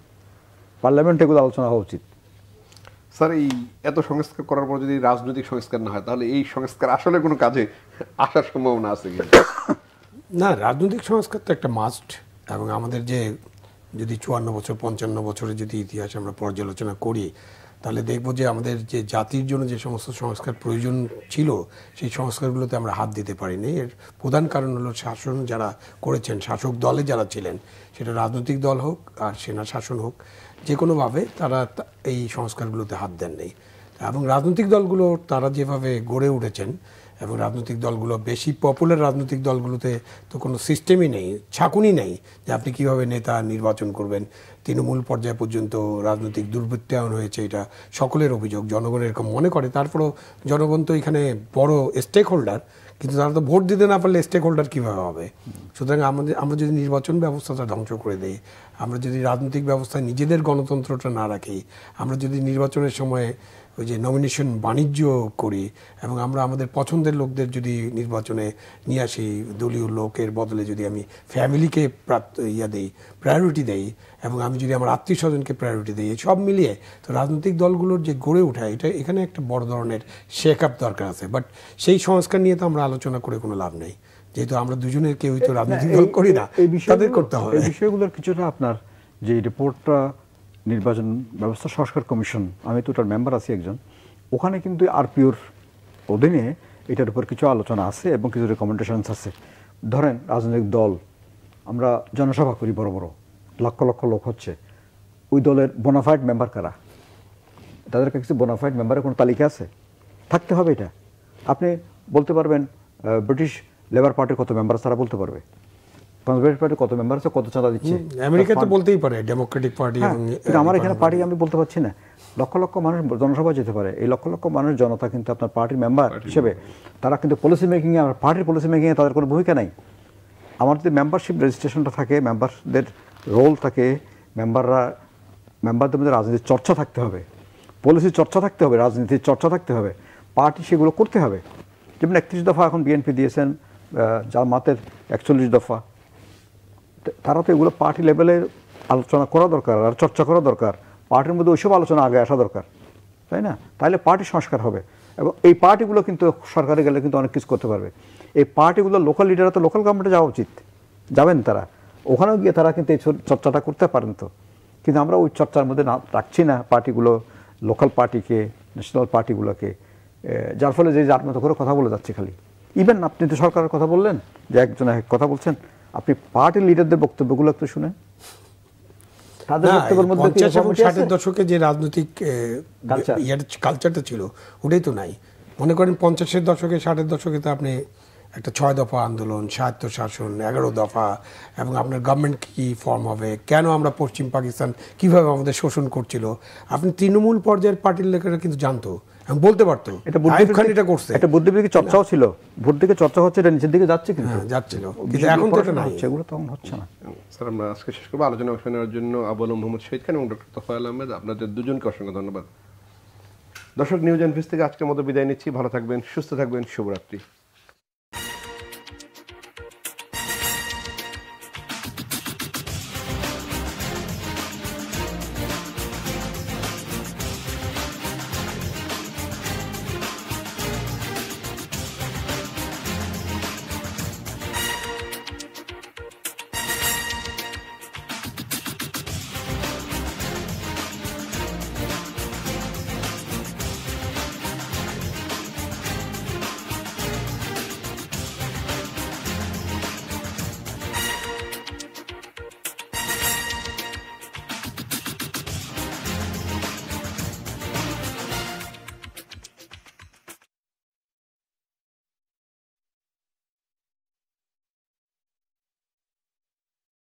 পার্লামেন্টে এগুলো আলোচনা হওয়া উচিত। স্যার, এই এত সংস্কার করার পর যদি রাজনৈতিক সংস্কার না হয়, তাহলে এই সংস্কার আসলে কোনো কাজে আসার সম্ভাবনা আছে কি না? রাজনৈতিক সংস্কার তো একটা মাস্ট, এবং আমাদের যে যদি 54 বছর 55 বছরের যদি ইতিহাস আমরা পর্যালোচনা করি, তাহলে দেখবো যে আমাদের যে জাতির জন্য যে সমস্ত সংস্কার প্রয়োজন ছিল, সেই সংস্কারগুলোতে আমরা হাত দিতে পারিনি। এর প্রধান কারণ হলো শাসন যারা করেছেন, শাসক দলে যারা ছিলেন, সেটা রাজনৈতিক দল হোক আর সেনা শাসন হোক, যে কোনোভাবে তারা এই সংস্কারগুলোতে হাত দেননি। এবং রাজনৈতিক দলগুলো তারা যেভাবে গড়ে উঠেছেন, এবং রাজনৈতিক দলগুলো বেশি পপুলার রাজনৈতিক দলগুলোতে তো কোনো সিস্টেমই নেই, ছাঁকুনি নেই যে আপনি কীভাবে নেতা নির্বাচন করবেন। তৃণমূল পর্যায় পর্যন্ত রাজনৈতিক দুর্বৃত্তায়ন হয়েছে, এটা সকলের অভিযোগ, জনগণ এরকম মনে করে। তারপরেও জনগণ তো এখানে বড় স্টেক হোল্ডার, কিন্তু তারা তো ভোট দিতে না পারলে স্টেক হোল্ডার কীভাবে হবে? সুতরাং আমরা যদি নির্বাচন ব্যবস্থাটা ধ্বংস করে দিই, আমরা যদি রাজনৈতিক ব্যবস্থায় নিজেদের গণতন্ত্রটা না রাখি, আমরা যদি নির্বাচনের সময় ওই যে নমিনেশন বাণিজ্য করি, এবং আমরা আমাদের পছন্দের লোকদের যদি নির্বাচনে নিয়ে আসি, দলীয় লোকের বদলে যদি আমি ফ্যামিলিকে প্রায়োরিটি দেই, এবং আমি যদি আমার আত্মীয় স্বজনকে প্রায়োরিটি দিই, সব মিলিয়ে তো রাজনৈতিক দলগুলোর যে গড়ে ওঠা, এখানে একটা বড় ধরনের শেক আপ দরকার আছে। বাট সেই সংস্কার নিয়ে তো আমরা আলোচনা করে কোনো লাভ নেই, যেহেতু আমরা দুজনের কেউই তো রাজনৈতিক দল করি না, তাদের করতে হবে। এই বিষয়গুলোর কিছুটা আপনার যে রিপোর্টটা নির্বাচন ব্যবস্থা সংস্কার কমিশন, আমি তো ওটার মেম্বার আছি একজন, ওখানে কিন্তু আরপিওর অধীনে এটার উপর কিছু আলোচনা আছে এবং কিছু রেকমেন্ডেশনস আছে। ধরেন রাজনৈতিক দল, আমরা জনসভা করি বড় বড়, লক্ষ লক্ষ লোক হচ্ছে, ওই দলের বোনাফাইড মেম্বার কারা, তাদের কাছে বোনাফাইড মেম্বারের কোনো তালিকা আছে? থাকতে হবে এটা। আপনি বলতে পারবেন ব্রিটিশ লেবার পার্টির কত মেম্বার তারা বলতে পারবে, কনজারভেটিভ পার্টির কত মেম্বার আছে, কত চাঁদা দিচ্ছে। আমেরিকা তো বলতেই পারে ডেমোক্রেটিক পার্টি এবং কিন্তু আমার এখানে পার্টি আমি বলতে পারছি না। লক্ষ লক্ষ মানুষ জনসভা যেতে পারে, এই লক্ষ লক্ষ মানুষ জনতা কিন্তু আপনার পার্টির মেম্বার হিসেবে তারা কিন্তু পলিসি মেকিংয়ে, আর পার্টির পলিসি মেকিংয়ে তাদের কোনো ভূমিকা নাই। আমার যদি মেম্বারশিপ রেজিস্ট্রেশনটা থাকে, মেম্বারদের রোল থাকে, মেম্বারদের মধ্যে রাজনীতির চর্চা থাকতে হবে, পলিসির চর্চা থাকতে হবে, রাজনীতির চর্চা থাকতে হবে, পার্টি সেগুলো করতে হবে। যেমন 31 দফা এখন বিএনপি দিয়েছেন, জামাতের 41 দফা, তারা তো এগুলো পার্টি লেভেলে আলোচনা করা দরকার আর চর্চা করা দরকার। পার্টির মধ্যে ওইসব আলোচনা আগে আসা দরকার, তাই না? তাহলে পার্টি সংস্কার হবে। এবং এই পার্টিগুলো কিন্তু সরকারে গেলে কিন্তু অনেক কিছু করতে পারবে। এই পার্টিগুলো লোকাল লিডাররা তো লোকাল গভর্নমেন্টে যাওয়া উচিত, যাবেন তারা, ওখানেও গিয়ে তারা কিন্তু এই চর্চাটা করতে পারেন। তো কিন্তু আমরা ওই চর্চার মধ্যে না রাখছি না পার্টিগুলো, লোকাল পার্টিকে, ন্যাশনাল পার্টিগুলোকে, যার ফলে যে যার মতো করে কথা বলে যাচ্ছে খালি। ইভেন আপনি তো সরকারের কথা বললেন যে একজন এক কথা বলছেন, আপনি পার্টির লিডারদের বক্তব্যগুলো একটু শুনেন। তাদের বক্তব্যের মধ্যে 50 এবং 60-এর দশকে যে রাজনৈতিক কালচারটা ছিল ওটাই তো নাই। মনে করেন 50-এর দশকে 60-এর দশকে তো আপনি একটা 6 দফা আন্দোলন, স্বায়ত্ত শাসন, 11 দফা, এবং আপনার গভর্নমেন্ট কি ফর্ম হবে, কেন আমরা পশ্চিম পাকিস্তান কিভাবে আমাদের শোষণ করছিল, আপনি তৃণমূল পর্যায়ের পার্টির লোকেরা কিন্তু জানতো এবং বলতে পারতো। এটা করছে, একটা বুদ্ধিবৃত্তিক চর্চাও ছিল, ভোট দিকে চর্চা হচ্ছে, এটা নিচের দিকে যাচ্ছে, কিন্তু যাচ্ছিল, কিন্তু এখন তো এটা নাই, সেগুলো তখন হচ্ছে না। স্যার, আমরা আজকে শেষ করবো। আলোচনা অংশ নেওয়ার জন্য আবু আলম মোহাম্মদ শহীদ খান এবং ডক্টর তোফায়েল আহমেদ, আপনাদের দুজনকে অসংখ্য ধন্যবাদ। দর্শক, নিউজ এন্ড ভিউজ থেকে আজকের মতো বিদায় নিচ্ছি। ভালো থাকবেন, সুস্থ থাকবেন, শুভরাত্রি।